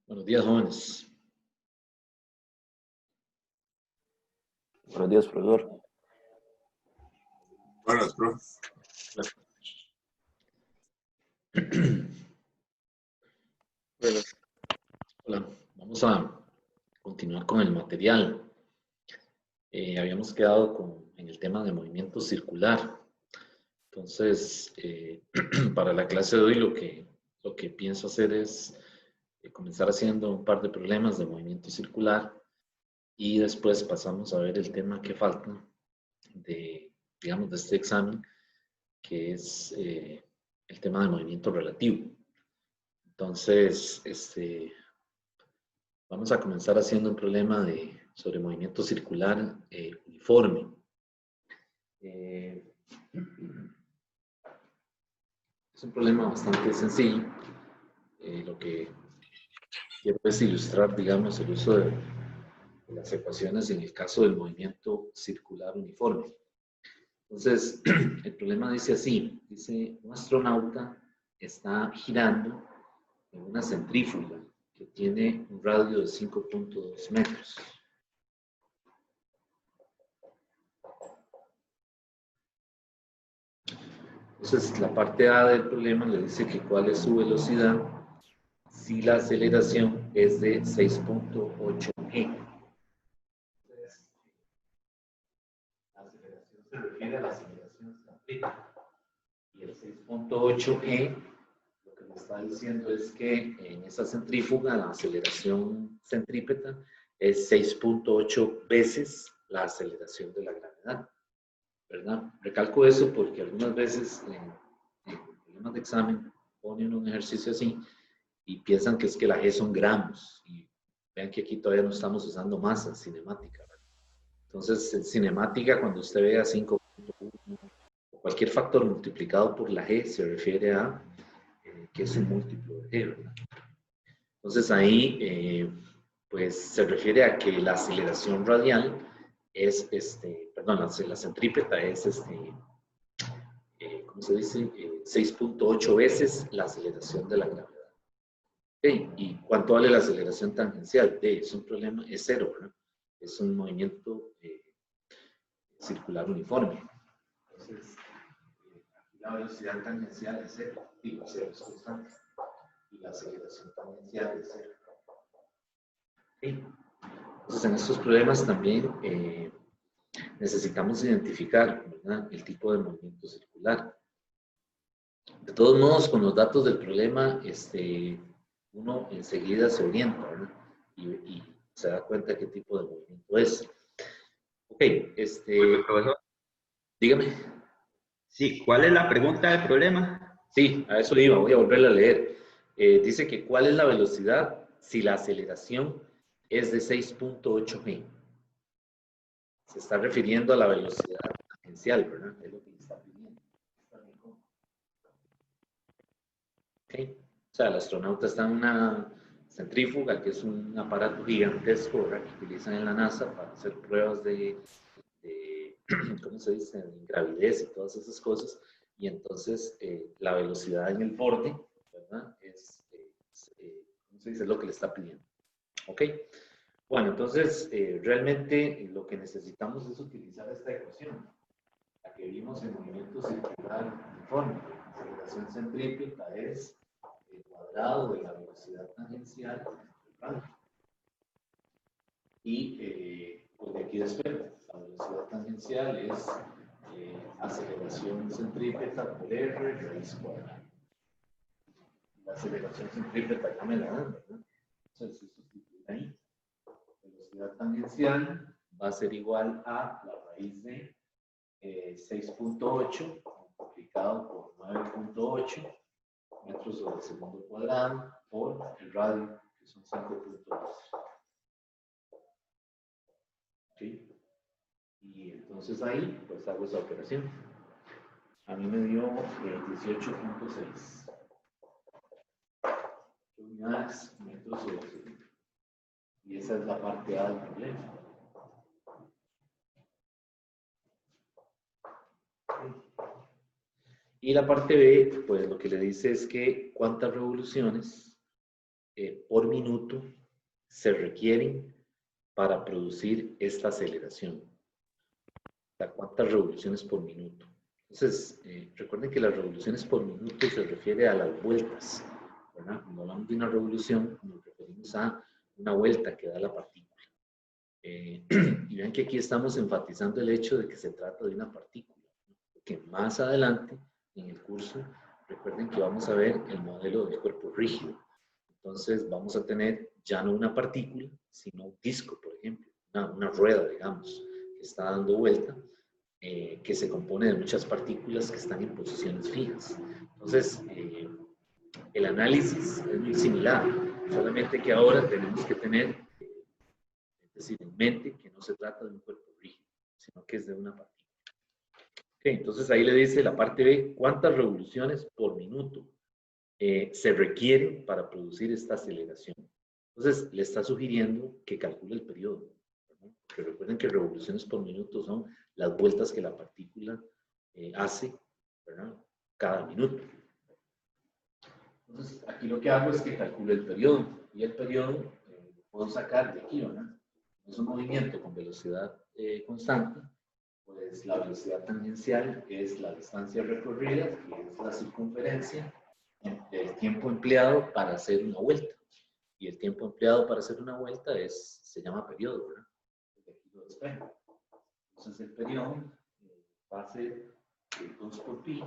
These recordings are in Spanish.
Buenos días, jóvenes. Buenos días, profesor. Buenas, profe. Hola, vamos a continuar con el material. Habíamos quedado en el tema de movimiento circular. Entonces, para la clase de hoy lo que pienso hacer es comenzar haciendo un par de problemas de movimiento circular y después pasamos a ver el tema que falta digamos, de este examen, que es el tema de movimiento relativo. Entonces, vamos a comenzar haciendo un problema sobre movimiento circular uniforme. Es un problema bastante sencillo. Lo que quiero es ilustrar, digamos, el uso de las ecuaciones en el caso del movimiento circular uniforme. Entonces, el problema dice así, dice, un astronauta está girando en una centrífuga que tiene un radio de 5.2 metros. Entonces, la parte A del problema le dice que cuál es su velocidad si la aceleración es de 6.8 g. La aceleración se refiere a la aceleración centrípeta. Y el 6.8 g, lo que me está diciendo es que en esa centrífuga la aceleración centrípeta es 6.8 veces la aceleración de la gravedad, ¿verdad? Recalco eso porque algunas veces en problemas de examen ponen un ejercicio así y piensan que es que la G son gramos. Y vean que aquí todavía no estamos usando masa cinemática, ¿verdad? Entonces, en cinemática, cuando usted vea 5.1, cualquier factor multiplicado por la G se refiere a que es un múltiplo de G, ¿verdad? Entonces ahí, pues se refiere a que la aceleración radial es, perdón, la centrípeta es, ¿cómo se dice? 6.8 veces la aceleración de la gravedad. Okay. ¿Y cuánto vale la aceleración tangencial? Es un problema, es cero, ¿verdad? Es un movimiento circular uniforme. Entonces, aquí la velocidad tangencial es cero, digo, cero es constante. Y la aceleración tangencial es cero. Okay. Entonces, en estos problemas también necesitamos identificar, ¿verdad?, el tipo de movimiento circular. De todos modos, con los datos del problema, uno enseguida se orienta, ¿verdad? Y se da cuenta de qué tipo de movimiento es. Ok, Profesor. Dígame. Sí, ¿cuál es la pregunta del problema? Sí, a eso iba, voy a volverla a leer. Dice que ¿cuál es la velocidad si la aceleración es de 6.8 g? Se está refiriendo a la velocidad tangencial, ¿verdad? Es lo que le está pidiendo. Okay. O sea, el astronauta está en una centrífuga, que es un aparato gigantesco, ¿verdad?, que utilizan en la NASA para hacer pruebas ¿cómo se dice?, de ingravidez y todas esas cosas. Y entonces la velocidad en el borde, ¿verdad?, ¿cómo se dice?, es lo que le está pidiendo. ¿Ok? Bueno, entonces realmente lo que necesitamos es utilizar esta ecuación, la que vimos en movimiento circular uniforme. La aceleración centrípeta es el cuadrado de la velocidad tangencial del radio. Y pues de aquí después, la velocidad tangencial es aceleración centrípeta por R raíz cuadrada. La aceleración centrípeta ya me la dan, ¿verdad? Entonces, se sustituye ahí. Velocidad tangencial va a ser igual a la raíz de 6.8 multiplicado por 9.8 metros sobre segundo cuadrado por el radio, que son 5.2. ¿Sí? Y entonces ahí, pues hago esa operación. A mí me dio 18.6 unidades metros sobre segundo. Y esa es la parte A del problema. Y la parte B, pues lo que le dice es que cuántas revoluciones por minuto se requieren para producir esta aceleración. O sea, ¿cuántas revoluciones por minuto? Entonces, recuerden que las revoluciones por minuto se refiere a las vueltas, ¿verdad? Cuando hablamos de una revolución, nos referimos a una vuelta que da la partícula. Y vean que aquí estamos enfatizando el hecho de que se trata de una partícula, que más adelante en el curso, recuerden que vamos a ver el modelo del cuerpo rígido. Entonces vamos a tener ya no una partícula, sino un disco, por ejemplo, una rueda, digamos, que está dando vuelta, que se compone de muchas partículas que están en posiciones fijas. Entonces, el análisis es muy similar, solamente que ahora tenemos que tener, es decir, en mente que no se trata de un cuerpo rígido, sino que es de una partícula. Okay, entonces ahí le dice la parte B, ¿cuántas revoluciones por minuto se requieren para producir esta aceleración? Entonces le está sugiriendo que calcule el periodo, ¿verdad? Porque recuerden que revoluciones por minuto son las vueltas que la partícula hace, ¿verdad? Cada minuto. Entonces aquí lo que hago es que calcule el periodo, y el periodo lo puedo sacar de aquí, ¿verdad? Es un movimiento con velocidad constante. Pues la velocidad tangencial es la distancia recorrida, que es la circunferencia del tiempo empleado para hacer una vuelta. Y el tiempo empleado para hacer una vuelta se llama periodo, ¿verdad? Aquí lo despejo. Entonces el periodo va a ser 2 por pi,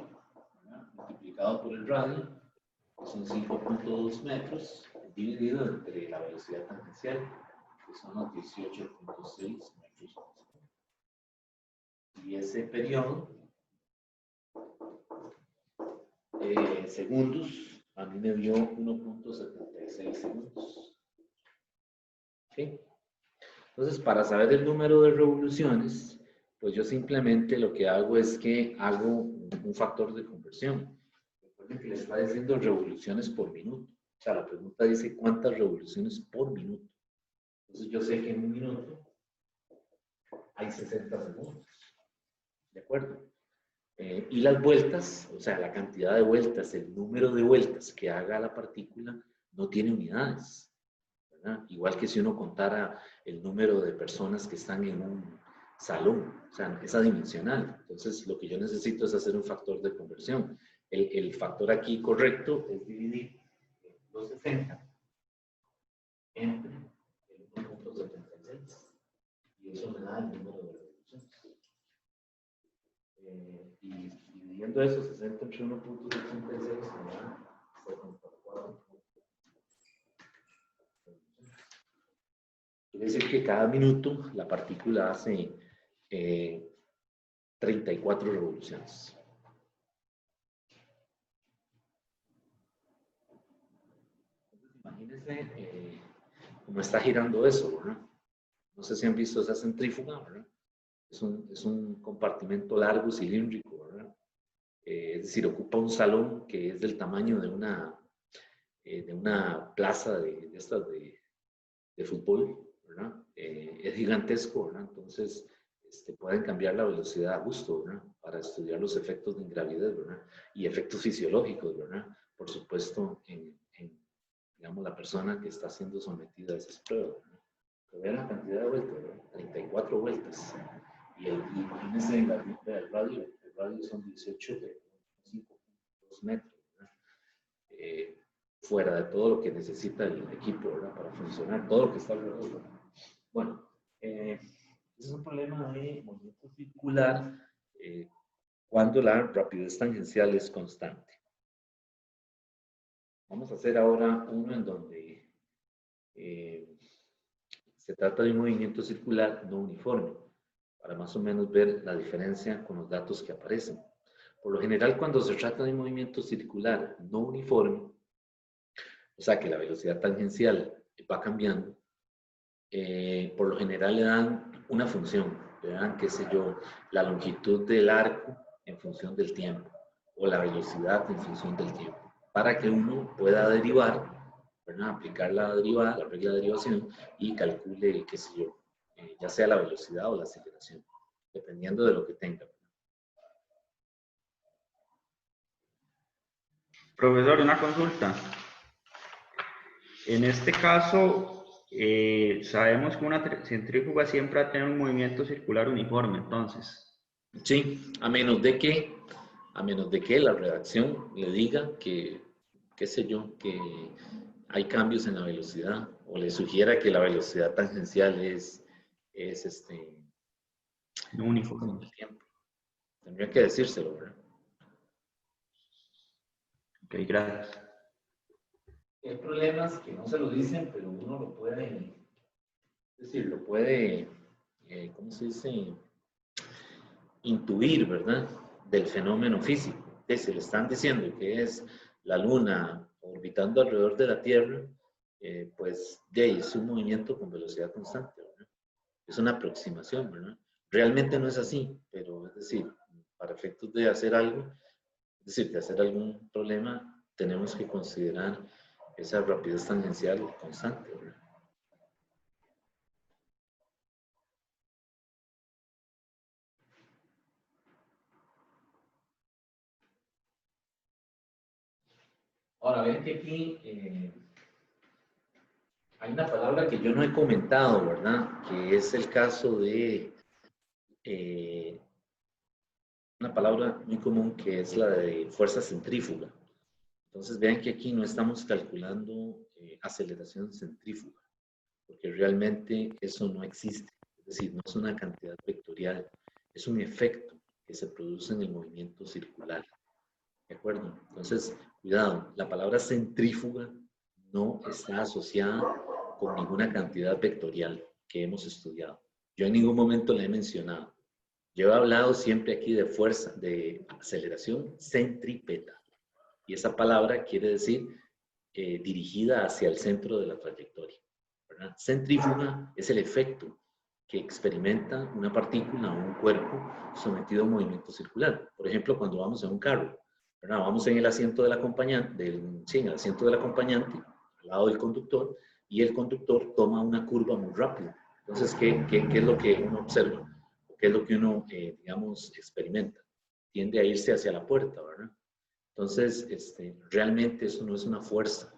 ¿verdad? Multiplicado por el radio, que son 5.2 metros, dividido entre la velocidad tangencial, que son los 18.6 metros por segundo. Y ese periodo, segundos, a mí me dio 1.76 segundos. ¿Okay? Entonces, para saber el número de revoluciones, pues yo simplemente lo que hago es que hago un factor de conversión. Recuerden que le está diciendo revoluciones por minuto. O sea, la pregunta dice cuántas revoluciones por minuto. Entonces, yo sé que en un minuto hay 60 segundos. ¿De acuerdo? Y las vueltas, o sea, la cantidad de vueltas, el número de vueltas que haga la partícula no tiene unidades, ¿verdad? Igual que si uno contara el número de personas que están en un salón, o sea, es adimensional. Entonces, lo que yo necesito es hacer un factor de conversión. El factor aquí correcto es dividir los 60 entre el 1.76 y eso me da el número de revoluciones. Y dividiendo eso, 60 entre 1.86 me da 74. Quiere decir que cada minuto la partícula hace 34 revoluciones. Entonces, imagínense cómo está girando eso, ¿verdad? No sé si han visto esa centrífuga, ¿verdad? Es un compartimento largo, cilíndrico, ¿verdad? Es decir, ocupa un salón que es del tamaño de una plaza de fútbol, ¿verdad? Es gigantesco, ¿verdad? Entonces, pueden cambiar la velocidad a gusto, ¿verdad? Para estudiar los efectos de ingravidez, ¿verdad? Y efectos fisiológicos, ¿verdad? Por supuesto, digamos, la persona que está siendo sometida a esas pruebas, ¿verdad? Pero vean la cantidad de vueltas, ¿verdad? 34 vueltas. Y imagínense en el radio son 18.5 metros, ¿verdad? Fuera de todo lo que necesita el equipo, ¿verdad? Para funcionar, todo lo que está alrededor, ¿verdad? Bueno, ese es un problema de movimiento circular cuando la rapidez tangencial es constante. Vamos a hacer ahora uno en donde se trata de un movimiento circular no uniforme, para más o menos ver la diferencia con los datos que aparecen. Por lo general, cuando se trata de un movimiento circular no uniforme, o sea que la velocidad tangencial va cambiando, por lo general le dan una función, le dan, qué sé yo, la longitud del arco en función del tiempo, o la velocidad en función del tiempo, para que uno pueda derivar, ¿verdad? Aplicar la derivada, la regla de derivación, y calcule, qué sé yo, ya sea la velocidad o la aceleración, dependiendo de lo que tenga. Profesor, una consulta. En este caso, sabemos que una centrífuga siempre va a tener un movimiento circular uniforme, entonces. Sí, a menos de que la redacción le diga que, qué sé yo, que hay cambios en la velocidad o le sugiera que la velocidad tangencial es No con uniforme. el tiempo. Tendría que decírselo, ¿verdad? Ok, gracias. Hay problemas que no se lo dicen, pero uno lo puede, es decir, lo puede, ¿cómo se dice? Intuir, ¿verdad? Del fenómeno físico. Que se le están diciendo que es la Luna orbitando alrededor de la Tierra, pues de ahí es un movimiento con velocidad constante, ¿verdad? Es una aproximación, ¿verdad? Realmente no es así, pero es decir, para efectos de hacer algo, es decir, de hacer algún problema, tenemos que considerar esa rapidez tangencial constante, ¿verdad? Ahora, ven que aquí hay una palabra que yo no he comentado, ¿verdad? Que es el caso de eh, una palabra muy común que es la de fuerza centrífuga. Entonces vean que aquí no estamos calculando aceleración centrífuga, porque realmente eso no existe. Es decir, no es una cantidad vectorial, es un efecto que se produce en el movimiento circular. ¿De acuerdo? Entonces, cuidado, la palabra centrífuga no está asociada con ninguna cantidad vectorial que hemos estudiado. Yo en ningún momento la he mencionado. Yo he hablado siempre aquí de fuerza, de aceleración centrípeta. Y esa palabra quiere decir dirigida hacia el centro de la trayectoria, ¿verdad? Centrífuga es el efecto que experimenta una partícula o un cuerpo sometido a un movimiento circular. Por ejemplo, cuando vamos en un carro, ¿verdad? Vamos en el asiento del acompañante, sí, en el asiento del acompañante, al lado del conductor, y el conductor toma una curva muy rápida. Entonces, ¿qué es lo que uno observa? ¿Qué es lo que uno, digamos, experimenta? Tiende a irse hacia la puerta, ¿verdad? Entonces, realmente eso no es una fuerza,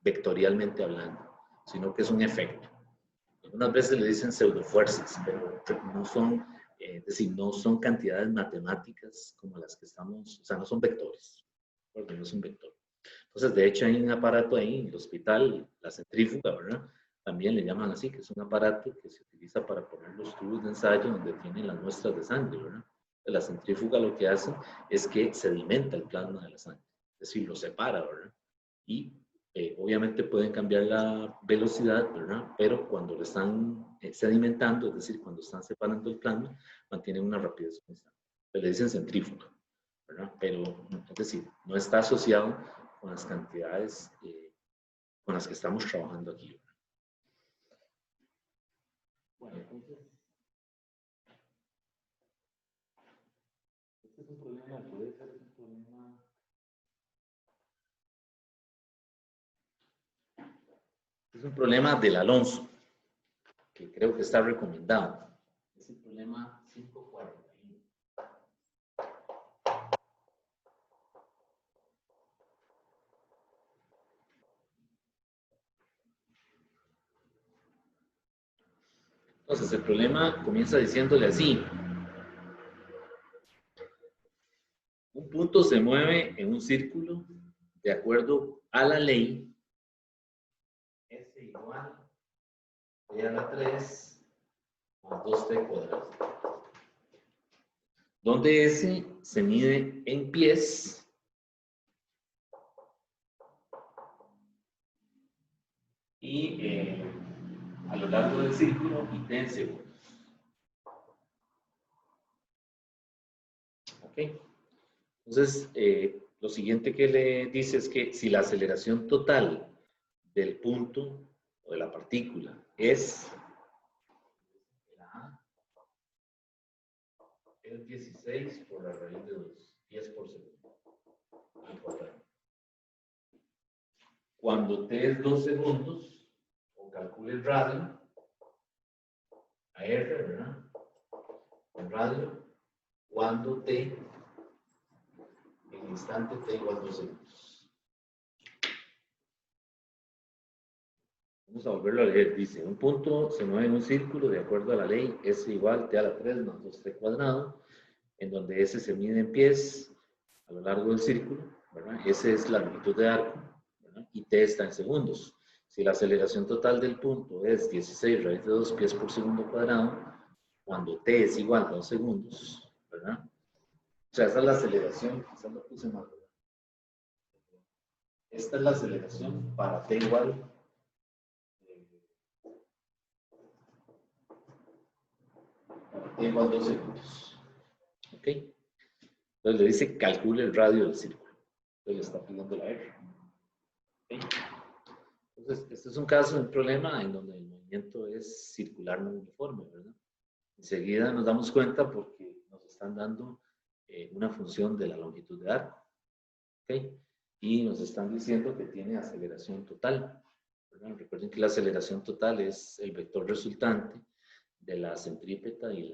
vectorialmente hablando, sino que es un efecto. Algunas veces le dicen pseudofuerzas, pero no son, es decir, no son cantidades matemáticas como las que estamos, o sea, no son vectores, porque no es un vector. Entonces, de hecho, hay un aparato ahí en el hospital, la centrífuga, ¿verdad? También le llaman así, que es un aparato que se utiliza para poner los tubos de ensayo donde tienen las muestras de sangre, ¿verdad? La centrífuga lo que hace es que sedimenta el plasma de la sangre, es decir, lo separa, ¿verdad? Y obviamente pueden cambiar la velocidad, ¿verdad? Pero cuando lo están sedimentando, es decir, cuando están separando el plasma, mantienen una rapidez constante. Le dicen centrífuga, ¿verdad? Pero, es decir, no está asociado con las cantidades con las que estamos trabajando aquí. Bueno, entonces, este es un problema, puede ser un problema. Es un problema del Alonso, que creo que está recomendado. Es el problema 541. Entonces, el problema comienza diciéndole así. Un punto se mueve en un círculo de acuerdo a la ley S igual a la 3 más 2t cuadrado. Donde S se mide en pies y a lo largo del círculo y t en segundos. ¿Ok? Entonces, lo siguiente que le dice es que si la aceleración total del punto o de la partícula es es 16 por la raíz de 2, 10 por segundo. Cuando t es 2 segundos, o calcule el radio, a R, ¿verdad? El radio, cuando t, en instante t igual 2 segundos. Vamos a volverlo a leer. Dice, un punto se mueve en un círculo de acuerdo a la ley S igual T a la 3 más 2T cuadrado, en donde S se mide en pies a lo largo del círculo, ¿verdad? S es la longitud de arco, ¿verdad? Y T está en segundos. Si la aceleración total del punto es 16 raíz de 2 pies por segundo cuadrado, cuando T es igual a 2 segundos, ¿verdad? O sea, esa es la aceleración, quizás lo puse mal, ¿verdad? Esta es la aceleración para T igual a 2 segundos. ¿Ok? Entonces le dice calcule el radio del círculo. Entonces le está pidiendo la R. ¿Okay? Entonces, este es un caso, un problema en donde el movimiento es circular no uniforme, ¿verdad? Enseguida nos damos cuenta porque nos están dando una función de la longitud de arco. ¿Ok? Y nos están diciendo que tiene aceleración total, ¿verdad? Recuerden que la aceleración total es el vector resultante de la centrípeta y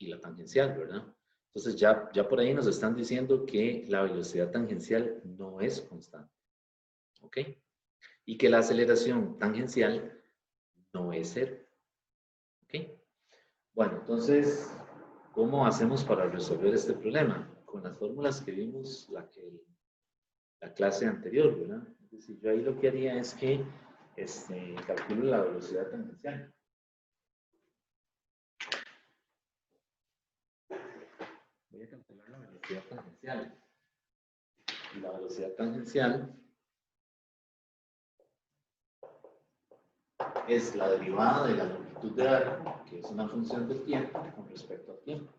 la tangencial, ¿verdad? Entonces ya por ahí nos están diciendo que la velocidad tangencial no es constante, ¿ok? Y que la aceleración tangencial no es cero, ¿ok? Bueno, entonces, ¿cómo hacemos para resolver este problema? Con las fórmulas que vimos la clase anterior, ¿verdad? Es decir, yo ahí lo que haría es que calculo la velocidad tangencial. Voy a calcular la velocidad tangencial. Y la velocidad tangencial es la derivada de la longitud de arco, que es una función del tiempo con respecto al tiempo.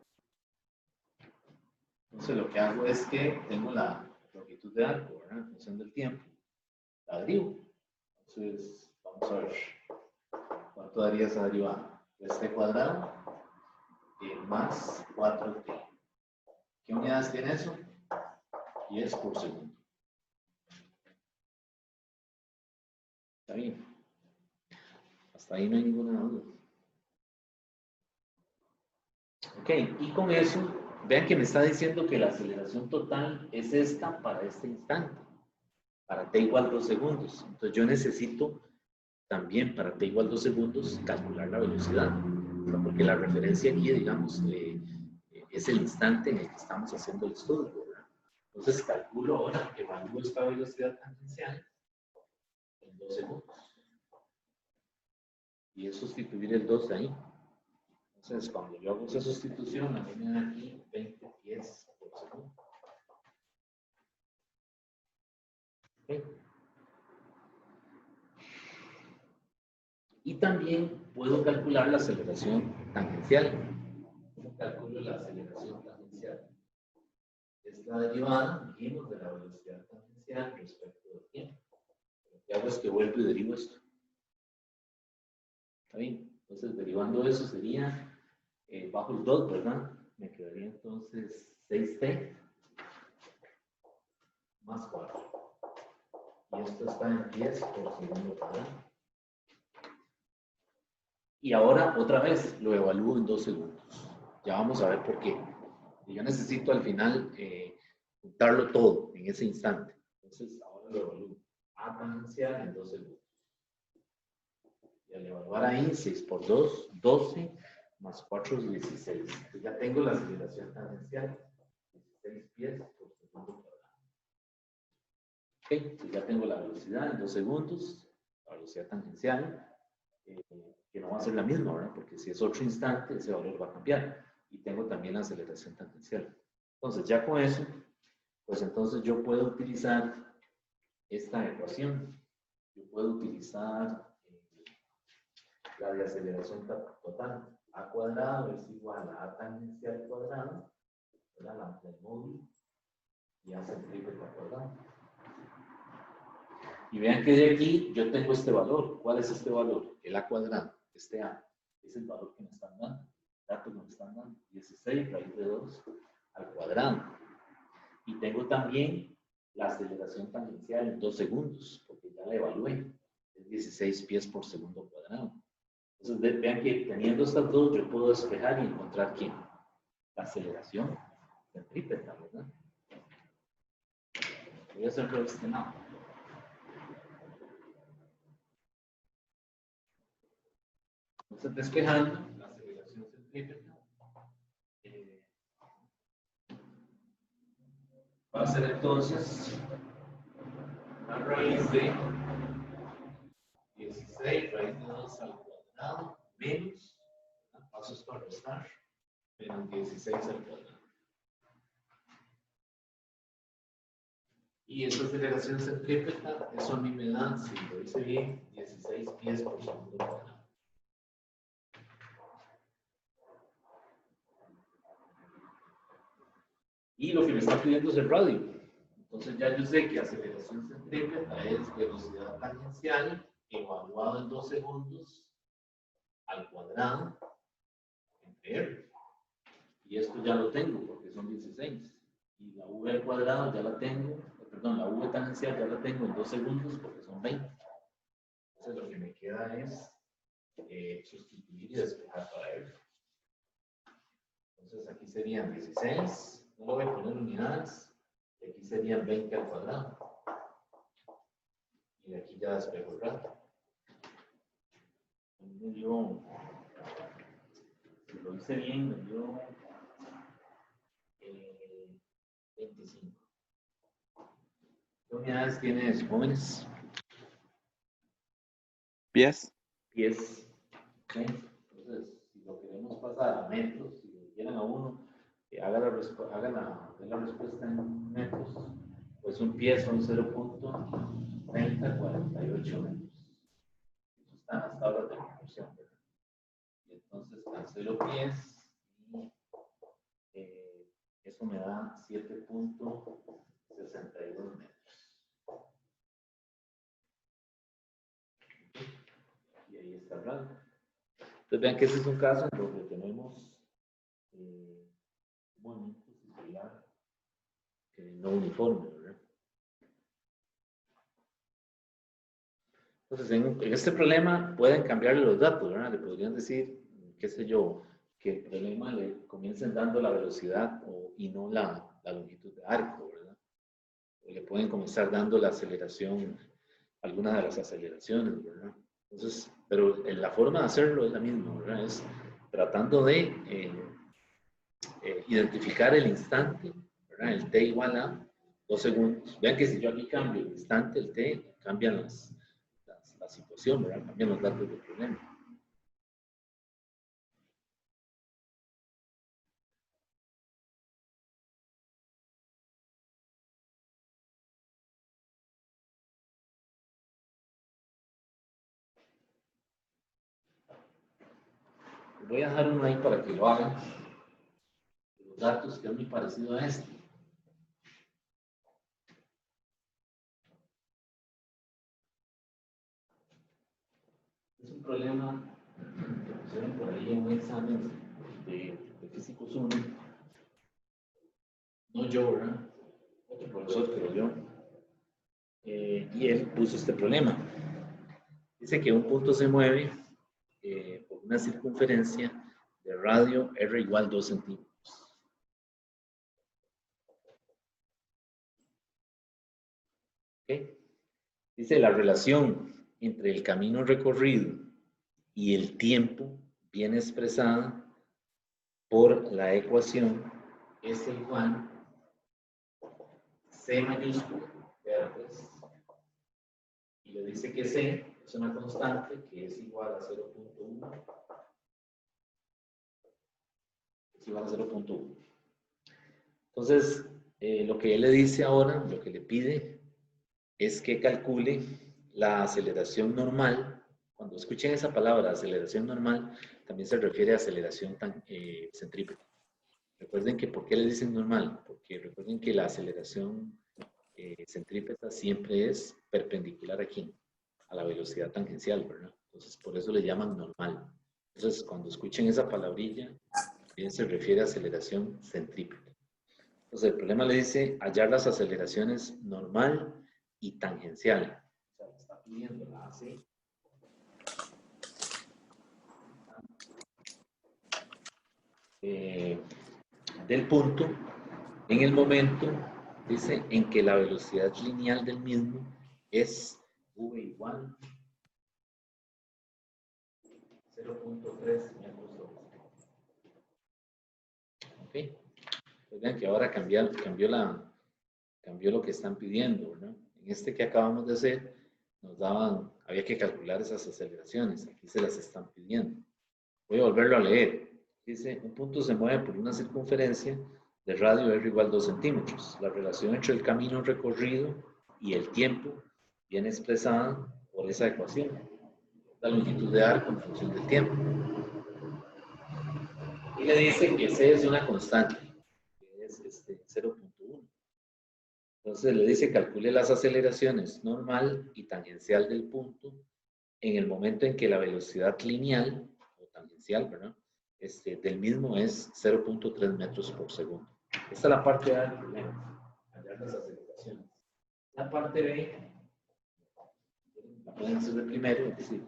Entonces lo que hago es que tengo la longitud de arco, ¿verdad? En función del tiempo, la derivo. Entonces, vamos a ver, ¿cuánto daría esa derivada? 3t cuadrado más 4t. ¿Qué unidades tiene eso? 10 por segundo. ¿Está bien? Hasta ahí no hay ninguna duda. Ok, y con eso, vean que me está diciendo que la aceleración total es esta para este instante, para t igual 2 segundos. Entonces yo necesito también para t igual 2 segundos calcular la velocidad, porque la referencia aquí, digamos, es el instante en el que estamos haciendo el estudio, ¿verdad? Entonces calculo ahora, evalúo esta velocidad tangencial en 2 segundos. Y es sustituir el 2 de ahí. Entonces, cuando yo hago esa sustitución, a mí me da aquí 20 pies por segundo. ¿Okay? Y también puedo calcular la aceleración tangencial. ¿Cómo calculo la aceleración tangencial? Es la derivada, dijimos, de la velocidad tangencial respecto del tiempo. Lo que hago es que vuelvo y derivo esto. ¿Está bien? Entonces, derivando eso sería bajo el 2, ¿verdad? Me quedaría entonces 6t más 4. Y esto está en 10 por segundo cuadrado. Y ahora, otra vez, lo evalúo en 2 segundos. Ya vamos a ver por qué. Y yo necesito al final juntarlo todo en ese instante. Entonces, ahora lo evalúo. A tangencial en 2 segundos. Y al evaluar ahí, 6 por 2, 12, más 4 es 16. Entonces ya tengo la aceleración tangencial. 16 pies por segundo cuadrado. Ok, entonces ya tengo la velocidad en 2 segundos, la velocidad tangencial. Que no va a ser la misma, ¿verdad? Porque si es otro instante, ese valor va a cambiar. Y tengo también la aceleración tangencial. Entonces, ya con eso, pues entonces yo puedo utilizar esta ecuación. Yo puedo utilizar la de aceleración total. A cuadrado es igual a A tangencial cuadrado, ¿verdad? La del módulo, y A centrípeta cuadrado. Y vean que de aquí yo tengo este valor. ¿Cuál es este valor? El A cuadrado. Este A es el valor que me están dando, el dato que me están dando, 16 raíz de 2 al cuadrado. Y tengo también la aceleración tangencial en 2 segundos, porque ya la evalué, es 16 pies por segundo cuadrado. Entonces vean que teniendo estas dos yo puedo despejar y encontrar ¿quién? La aceleración centrípeta, ¿verdad? Voy a hacerlo de este lado. Entonces, despejando la aceleración centrípeta, va a ser entonces la raíz de 16 raíz de 2 al cuadrado menos, paso esto a restar, menos 16 al cuadrado. Y esta aceleración centrípeta, eso a mí me da, si lo hice bien, 16 pies por segundo cuadrado. Y lo que me está pidiendo es el radio. Entonces ya yo sé que aceleración centrípeta es velocidad tangencial evaluado en 2 segundos al cuadrado entre R. Y esto ya lo tengo porque son 16. Y la V al cuadrado ya la tengo, perdón, la V tangencial ya la tengo en 2 segundos porque son 20. Entonces lo que me queda es sustituir y despejar para R. Entonces aquí serían 16. No lo voy a poner unidades. Y aquí serían 20 al cuadrado. Y de aquí ya despejo el radio. Me dio, si lo hice bien, me dio 25. ¿Qué unidades tienes, jóvenes? Pies. Pies. ¿Sí? Entonces, si lo queremos pasar a metros, si lo quieran a uno, haga la respuesta en metros, pues un pie son 0.3048 metros. Eso está en las tablas de proporción, ¿verdad? Y entonces cancelo pies y eso me da 7.62 metros. Y ahí está el radio. Entonces vean que ese es un caso en donde tenemos un movimiento circular no uniforme, ¿verdad? Entonces en este problema pueden cambiarle los datos, ¿verdad? Le podrían decir, qué sé yo, que el problema le comiencen dando la velocidad y no la longitud de arco, ¿verdad? O le pueden comenzar dando la aceleración, alguna de las aceleraciones, ¿verdad? Entonces, pero la forma de hacerlo es la misma, ¿verdad? Es tratando de identificar el instante, ¿verdad? El t igual a 2 segundos. Vean que si yo aquí cambio el instante, el t, cambian la situación, ¿verdad? Cambian los datos del problema. Les voy a dejar uno ahí para que lo hagan. Los datos que es muy parecido a este. Es un problema que pusieron por ahí en un examen de físicos 1. No yo, ¿verdad? Otro profesor, pero yo. Y él puso este problema. Dice que un punto se mueve por una circunferencia de radio R igual 2 centímetros. ¿Okay? Dice la relación entre el camino recorrido y el tiempo viene expresada por la ecuación S igual C mayúscula, y le dice que C es una constante que es igual a 0.1. Es igual a 0.1. Entonces, lo que él le dice ahora, lo que le pide, es que calcule la aceleración normal. Cuando escuchen esa palabra, aceleración normal, también se refiere a aceleración centrípeta. Recuerden que, ¿por qué le dicen normal? Porque recuerden que la aceleración centrípeta siempre es perpendicular aquí, a la velocidad tangencial, ¿verdad? Entonces, por eso le llaman normal. Entonces, cuando escuchen esa palabrilla, también se refiere a aceleración centrípeta. Entonces, el problema le dice hallar las aceleraciones normal y tangencial. O sea, está pidiendo la AC. Del punto en el momento, dice, en que la velocidad lineal del mismo es v igual 0.3 metros sobre segundo. Ok. Pues vean que ahora cambió lo que están pidiendo, ¿verdad? En este que acabamos de hacer, había que calcular esas aceleraciones. Aquí se las están pidiendo. Voy a volverlo a leer. Dice, un punto se mueve por una circunferencia de radio R igual 2 centímetros. La relación entre el camino recorrido y el tiempo viene expresada por esa ecuación. La longitud de arco en función del tiempo. Y le dice que C es una constante, que es 0.1. Entonces le dice calcule las aceleraciones normal y tangencial del punto en el momento en que la velocidad lineal o tangencial, ¿verdad? Del mismo es 0.3 metros por segundo. Esta es la parte A del problema, hallar las aceleraciones. La parte B, la pueden hacer de primero, es decir,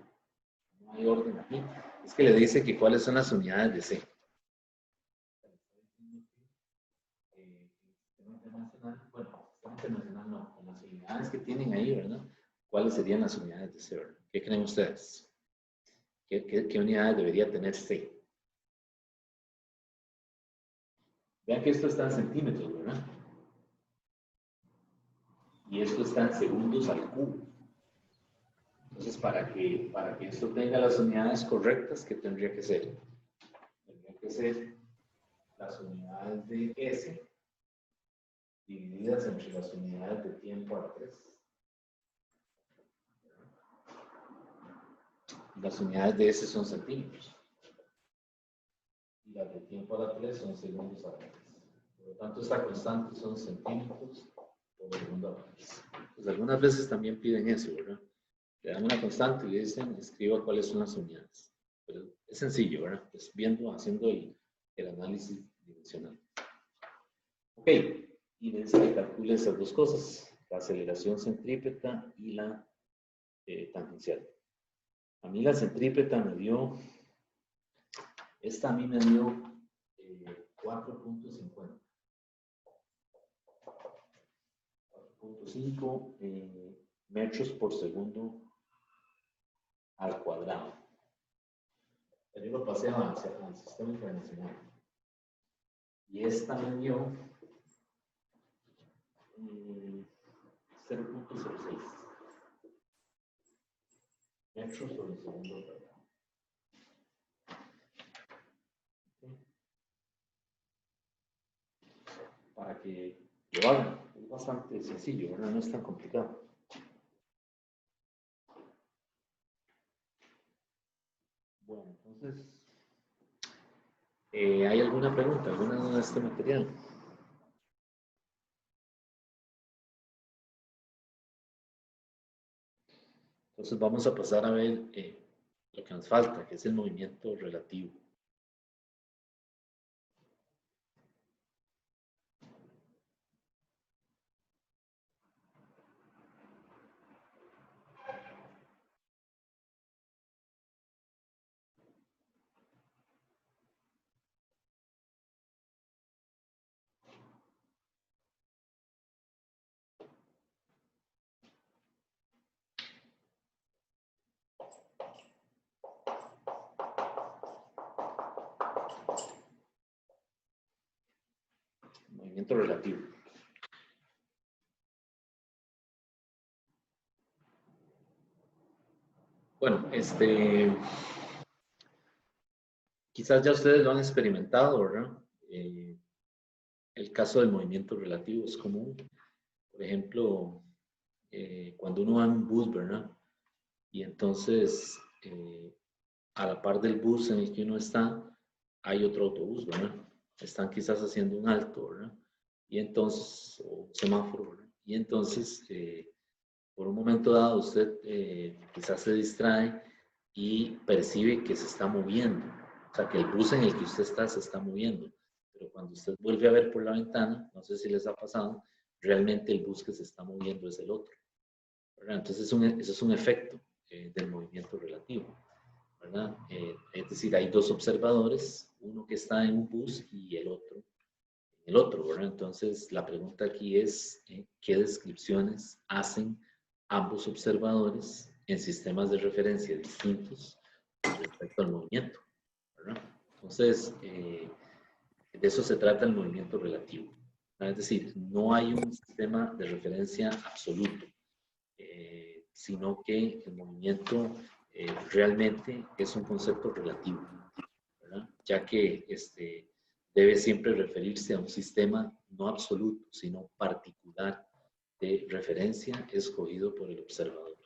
no hay orden aquí. Es que le dice que cuáles son las unidades de C. Bueno, internacional no, con las unidades que tienen ahí, ¿verdad? ¿Cuáles serían las unidades de C, ¿verdad? ¿Qué creen ustedes? ¿Qué unidades debería tener C? Vean que esto está en centímetros, ¿verdad? Y esto está en segundos al cubo. Entonces, para que esto tenga las unidades correctas, ¿qué tendría que ser? Tendría que ser las unidades de S divididas entre las unidades de tiempo a la 3. Las unidades de S son centímetros. Y las de tiempo a la 3 son segundos a la 3. Por lo tanto, esta constante son centímetros por segundo a la 3. Pues algunas veces también piden eso, ¿verdad? Le dan una constante y le dicen, escriba cuáles son las unidades. Pero es sencillo, ¿verdad? Pues haciendo el análisis dimensional. Ok, y le dice que calcule esas dos cosas, la aceleración centrípeta y la tangencial. A mí la centrípeta me dio, esta a mí me dio 4.50. 4.5 metros por segundo al cuadrado. Yo lo pasé al sistema internacional. Y esta me dio 0.06 metros sobre segundo al cuadrado. Para que lo hagan. Es bastante sencillo, ¿verdad? No es tan complicado. Bueno, entonces, ¿hay alguna pregunta, alguna duda de este material? Entonces vamos a pasar a ver lo que nos falta, que es el movimiento relativo. Movimiento relativo. Bueno, quizás ya ustedes lo han experimentado, ¿verdad? El caso del movimiento relativo es común. Por ejemplo, cuando uno va en un bus, ¿verdad? Y entonces, a la par del bus en el que uno está, hay otro autobús, ¿verdad? Están quizás haciendo un alto, ¿verdad? Y entonces, o un semáforo, ¿verdad? Y entonces, por un momento dado, usted quizás se distrae y percibe que se está moviendo. O sea, que el bus en el que usted está se está moviendo. Pero cuando usted vuelve a ver por la ventana, no sé si les ha pasado, realmente el bus que se está moviendo es el otro, ¿verdad? Entonces, eso es un efecto del movimiento relativo, ¿verdad? Es decir, hay dos observadores, uno que está en un bus y el otro, ¿verdad? Entonces, la pregunta aquí es, ¿qué descripciones hacen ambos observadores en sistemas de referencia distintos respecto al movimiento, ¿verdad? Entonces, de eso se trata el movimiento relativo. Es decir, no hay un sistema de referencia absoluto, sino que el movimiento realmente es un concepto relativo, ¿verdad? Ya que debe siempre referirse a un sistema no absoluto, sino particular de referencia escogido por el observador.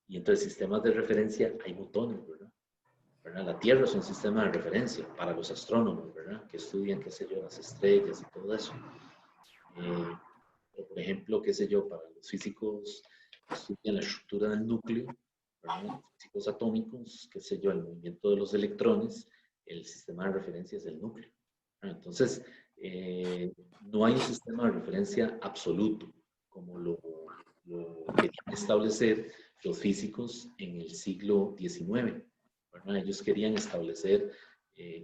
Y entre sistemas de referencia hay montones, ¿verdad? La Tierra es un sistema de referencia para los astrónomos, ¿verdad? Que estudian, qué sé yo, las estrellas y todo eso. Por ejemplo, qué sé yo, para los físicos que estudian la estructura del núcleo, ¿verdad? Físicos atómicos, qué sé yo, el movimiento de los electrones, el sistema de referencia es el núcleo. Entonces, no hay un sistema de referencia absoluto, como lo querían establecer los físicos en el siglo XIX. ¿Verdad? Ellos querían establecer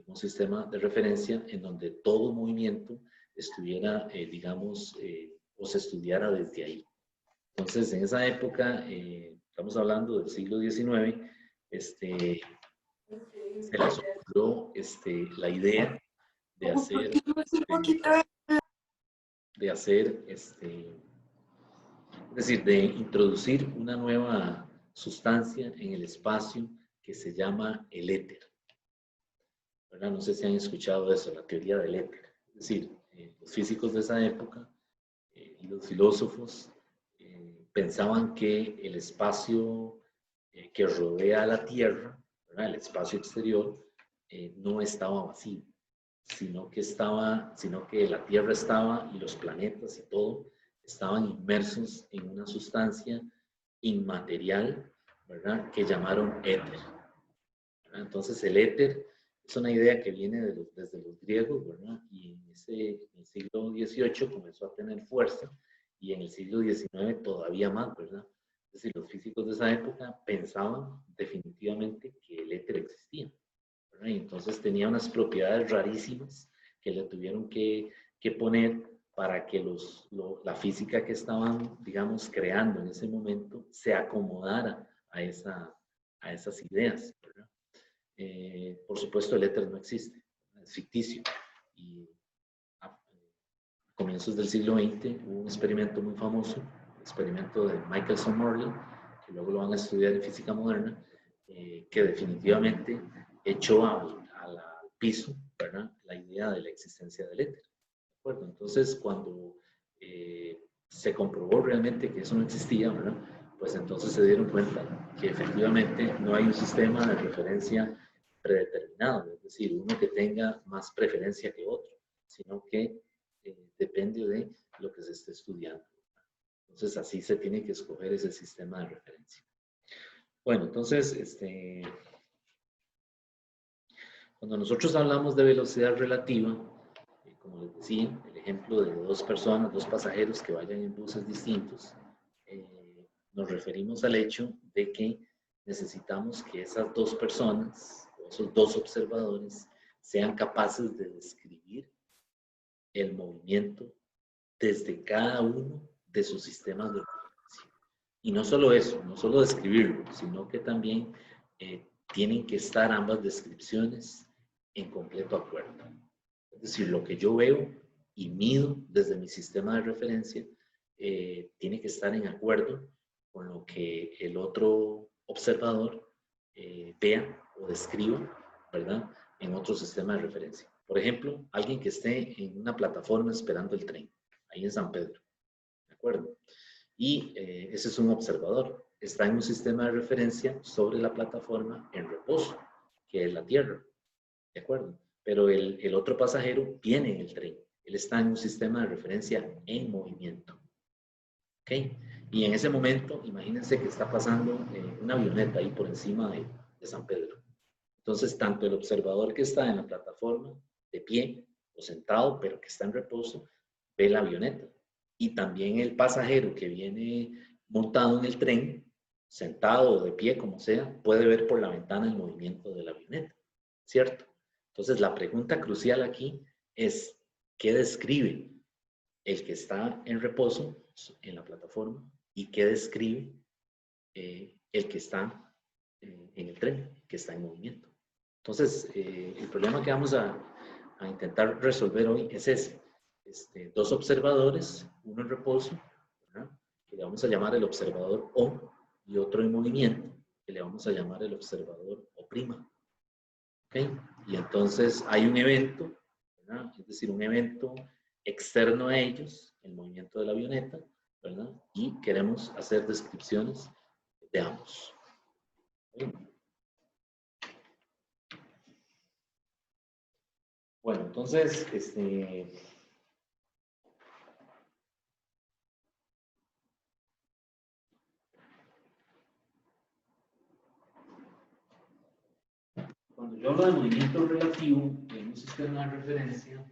un sistema de referencia en donde todo movimiento estuviera, digamos, o se estudiara desde ahí. Entonces, en esa época, estamos hablando del siglo XIX, se les ocurrió la idea de hacer, es decir, de introducir una nueva sustancia en el espacio que se llama el éter. ¿Verdad? No sé si han escuchado eso, la teoría del éter. Es decir, los físicos de esa época y los filósofos pensaban que el espacio que rodea a la Tierra, ¿verdad? El espacio exterior, no estaba vacío, sino que la Tierra estaba y los planetas y todo estaban inmersos en una sustancia inmaterial, ¿verdad? Que llamaron éter. ¿Verdad? Entonces el éter es una idea que viene desde los griegos, ¿verdad? Y en el siglo XVIII comenzó a tener fuerza y en el siglo XIX todavía más, ¿verdad? Es decir, los físicos de esa época pensaban definitivamente que el éter existía, ¿verdad? Y entonces tenía unas propiedades rarísimas que le tuvieron que poner para que la física que estaban, digamos, creando en ese momento se acomodara a esas ideas, ¿verdad? Por supuesto, el éter no existe, es ficticio. Y a comienzos del siglo XX hubo un experimento muy famoso, el experimento de Michelson-Morley, que luego lo van a estudiar en física moderna, que definitivamente echó al piso, ¿verdad?, la idea de la existencia del éter. ¿De acuerdo? Entonces, cuando se comprobó realmente que eso no existía, ¿verdad?, pues entonces se dieron cuenta que efectivamente no hay un sistema de referencia predeterminado, es decir, uno que tenga más preferencia que otro, sino que depende de lo que se esté estudiando. Entonces, así se tiene que escoger ese sistema de referencia. Bueno, entonces, cuando nosotros hablamos de velocidad relativa, como les decía, el ejemplo de dos pasajeros que vayan en buses distintos, nos referimos al hecho de que necesitamos que esas dos personas, o esos dos observadores, sean capaces de describir el movimiento desde cada uno de sus sistemas de referencia. Y no solo eso, no solo describirlo, sino que también tienen que estar ambas descripciones en completo acuerdo. Es decir, lo que yo veo y mido desde mi sistema de referencia tiene que estar en acuerdo con lo que el otro observador vea o describa, ¿verdad?, en otro sistema de referencia. Por ejemplo, alguien que esté en una plataforma esperando el tren, ahí en San Pedro, ¿de acuerdo? Y ese es un observador. Está en un sistema de referencia sobre la plataforma en reposo, que es la Tierra, ¿de acuerdo? Pero el otro pasajero viene en el tren. Él está en un sistema de referencia en movimiento. ¿Ok? Y en ese momento, imagínense que está pasando una avioneta ahí por encima de San Pedro. Entonces, tanto el observador que está en la plataforma, de pie o sentado, pero que está en reposo, ve la avioneta. Y también el pasajero que viene montado en el tren, sentado o de pie, como sea, puede ver por la ventana el movimiento de la avioneta, ¿cierto? Entonces, la pregunta crucial aquí es, ¿qué describe el que está en reposo en la plataforma y qué describe el que está en el tren, que está en movimiento? Entonces, el problema que vamos a intentar resolver hoy es ese. Dos observadores, uno en reposo, ¿verdad? Que le vamos a llamar el observador O, y otro en movimiento, que le vamos a llamar el observador O'. ¿Okay? Y entonces hay un evento, ¿verdad? Es decir, un evento externo a ellos, el movimiento de la avioneta, ¿verdad? Y queremos hacer descripciones de ambos. ¿Okay? Bueno, entonces, cuando yo hablo de movimiento relativo en un sistema de referencia,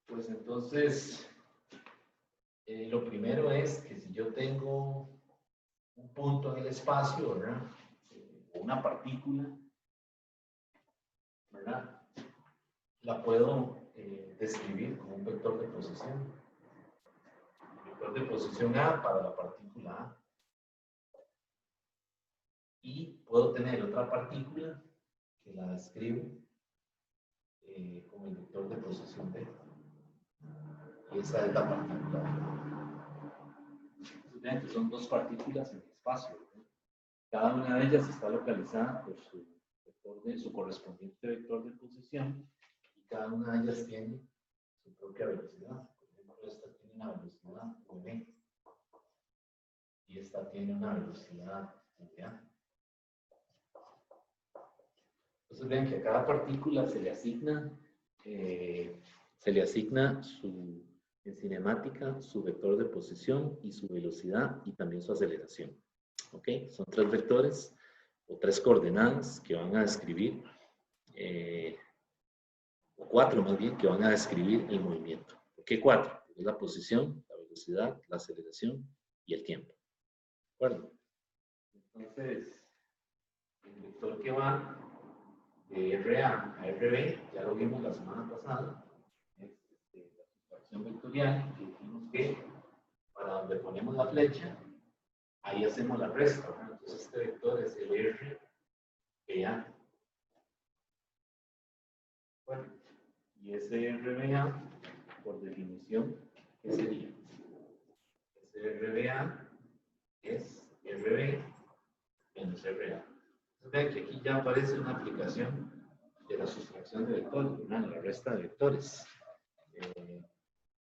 pues entonces, lo primero es que si yo tengo un punto en el espacio, ¿verdad? Una partícula, ¿verdad? La puedo describir como un vector de posición. El vector de posición A para la partícula A. Y puedo tener otra partícula que la describo como el vector de posición B. Y esa es la partícula B. Vean que son dos partículas en el espacio, ¿verdad? Cada una de ellas está localizada por su vector su correspondiente vector de posición, y cada una de ellas tiene su propia velocidad. Por ejemplo, esta tiene una velocidad v, y esta tiene una velocidad va. Entonces ven que a cada partícula se le asigna en cinemática su vector de posición y su velocidad y también su aceleración. ¿Ok? Son tres vectores o tres coordenadas que van a describir, o cuatro más bien, que van a describir el movimiento. ¿Por qué cuatro? Porque es la posición, la velocidad, la aceleración y el tiempo. ¿De acuerdo? Entonces, el vector que va de RA a RB, ya lo vimos la semana pasada, es la sustracción vectorial, que dijimos que para donde ponemos la flecha, ahí hacemos la resta, ¿no? Entonces este vector es el RBA. Bueno, y ese RBA, por definición, ¿qué sería? Ese RBA es RB menos RA. Entonces vean que aquí ya aparece una aplicación de la sustracción de vectores, ¿no? La resta de vectores.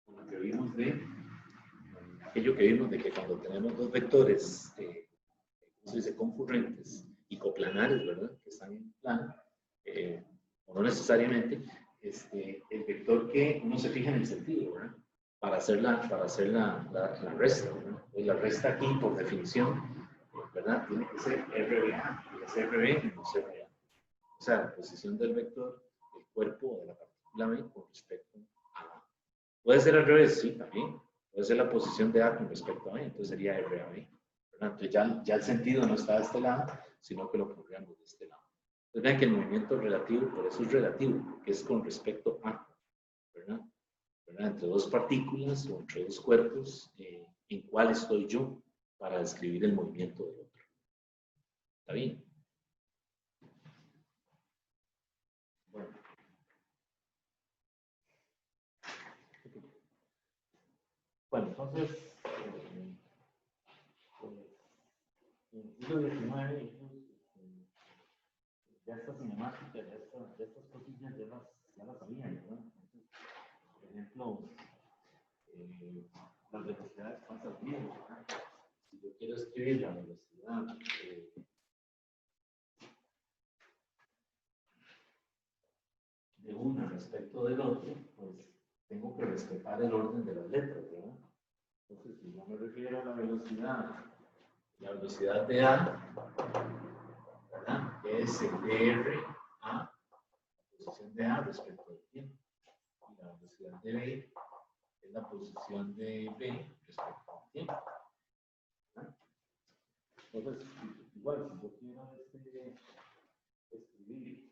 Como que vimos de aquello que vimos de que cuando tenemos dos vectores, ¿cómo se dice? Concurrentes y coplanares, ¿verdad? Que están en plano, o no necesariamente, el vector que uno se fija en el sentido, ¿verdad? Para hacer la resta, ¿verdad? Pues la resta aquí, por definición, ¿verdad? Tiene que ser RBA, y es RB menos RA. O sea, la posición del vector del cuerpo de la partícula B con respecto a A. Puede ser al revés, sí, también. Puede ser la posición de A con respecto a B, entonces sería RAB. Entonces ya el sentido no está de este lado, sino que lo pondríamos de este lado. Entonces vean que el movimiento relativo, por eso es relativo, porque es con respecto a, ¿verdad? Entre dos partículas o entre dos cuerpos, ¿en cuál estoy yo para describir el movimiento del otro? ¿Está bien? Bueno. Bueno, entonces, en el siglo XIX, ya esta cinemática, ya estas cosillas ya las sabían, ¿verdad? Entonces, por ejemplo, las velocidades cuántas miden, ¿verdad? Si yo quiero escribir la velocidad de uno respecto del otro, pues tengo que respetar el orden de las letras, ¿verdad? Entonces, si yo me refiero a la velocidad de A, ¿verdad? Es el dr a, la posición de A respecto al tiempo. Y la velocidad de B es la posición de B respecto al tiempo. ¿Verdad? Entonces, igual, si yo quiero escribir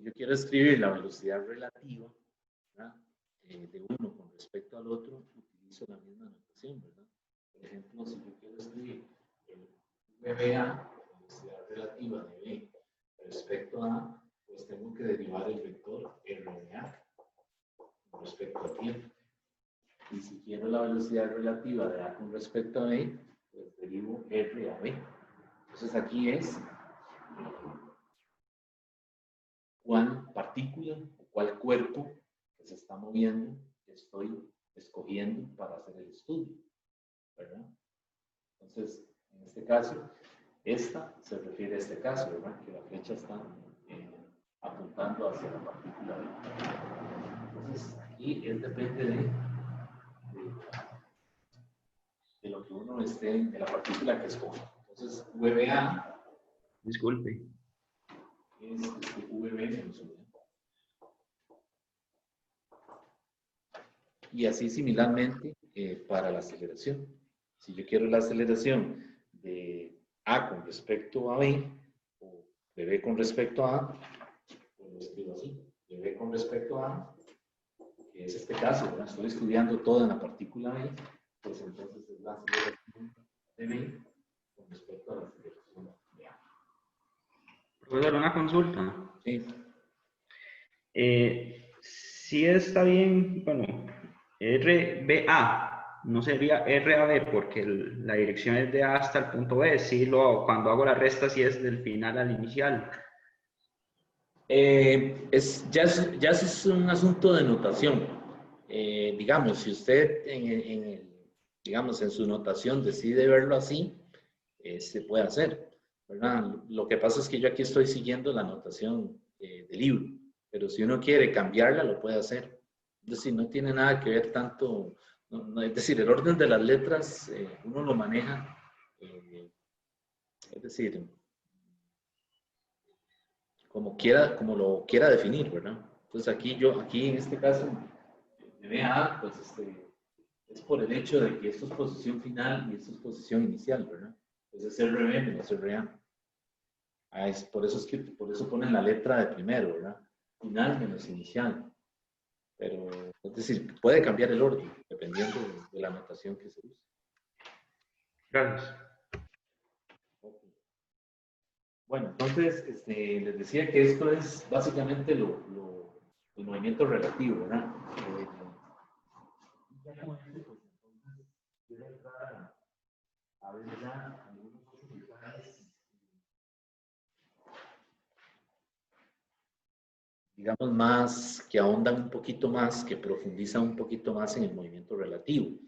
Si yo quiero escribir la velocidad relativa, ¿verdad? De uno con respecto al otro, utilizo la misma notación, ¿verdad? Por ejemplo, si yo quiero escribir el VBA, velocidad relativa de B respecto a, pues tengo que derivar el vector RBA con respecto al tiempo. Y si quiero la velocidad relativa de A con respecto a B, pues derivo R a B. Entonces aquí es cuál partícula o cuál cuerpo que se está moviendo estoy escogiendo para hacer el estudio, ¿verdad? Entonces, en este caso, esta se refiere a este caso, ¿verdad? Que la flecha está apuntando hacia la partícula B. Entonces, aquí depende de lo que uno esté, de la partícula que escoge. Entonces, VBA. Disculpe. Es VB menos 1. Y así similarmente para la aceleración. Si yo quiero la aceleración de A con respecto a B, o de B con respecto a A, pues lo escribo así. De B con respecto a A, que es este caso, ¿verdad? Estoy estudiando todo en la partícula B, pues entonces es la aceleración de B con respecto a la aceleración de A. Profesor, una consulta. Sí. Sí está bien, bueno, RBA, no sería RAB porque la dirección es de A hasta el punto B, sí cuando hago la resta sí es del final al inicial. Ya es un asunto de notación. Digamos, si usted digamos, en su notación decide verlo así, se puede hacer, ¿verdad? Lo que pasa es que yo aquí estoy siguiendo la notación del libro, pero si uno quiere cambiarla, lo puede hacer. Es decir, no tiene nada que ver tanto, es decir, el orden de las letras uno lo maneja, es decir, como lo quiera definir, ¿verdad? Entonces aquí en este caso, MA, pues es por el hecho de que esto es posición final y esto es posición inicial, ¿verdad? Entonces es RB menos RA. Por eso ponen la letra de primero, ¿verdad? Final menos inicial. Pero, es decir, puede cambiar el orden dependiendo de la notación que se use. Gracias. Okay. Bueno, entonces les decía que esto es básicamente el movimiento relativo, ¿verdad? Quiero entrar a ver ya algunos otros detalles, digamos, más, que ahondan un poquito más, que profundizan un poquito más en el movimiento relativo.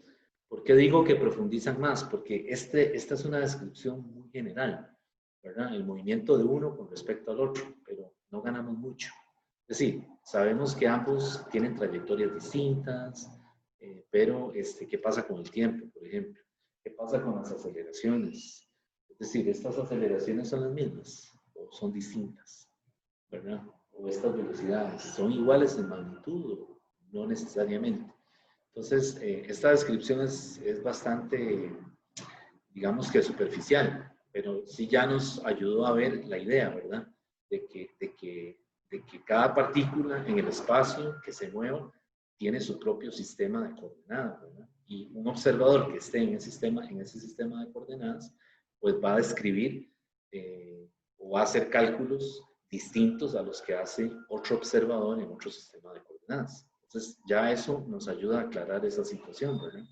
¿Por qué digo que profundizan más? Porque esta es una descripción muy general, ¿verdad? El movimiento de uno con respecto al otro, pero no ganamos mucho. Es decir, sabemos que ambos tienen trayectorias distintas, pero ¿qué pasa con el tiempo, por ejemplo? ¿Qué pasa con las aceleraciones? Es decir, ¿estas aceleraciones son las mismas o son distintas? ¿Verdad? O estas velocidades, ¿son iguales en magnitud o no necesariamente? Entonces, esta descripción es bastante, digamos que superficial, pero sí ya nos ayudó a ver la idea, ¿verdad? De que cada partícula en el espacio que se mueva tiene su propio sistema de coordenadas, ¿verdad? Y un observador que esté en ese sistema de coordenadas, pues va a describir o va a hacer cálculos distintos a los que hace otro observador en otro sistema de coordenadas. Entonces, ya eso nos ayuda a aclarar esa situación, ¿verdad?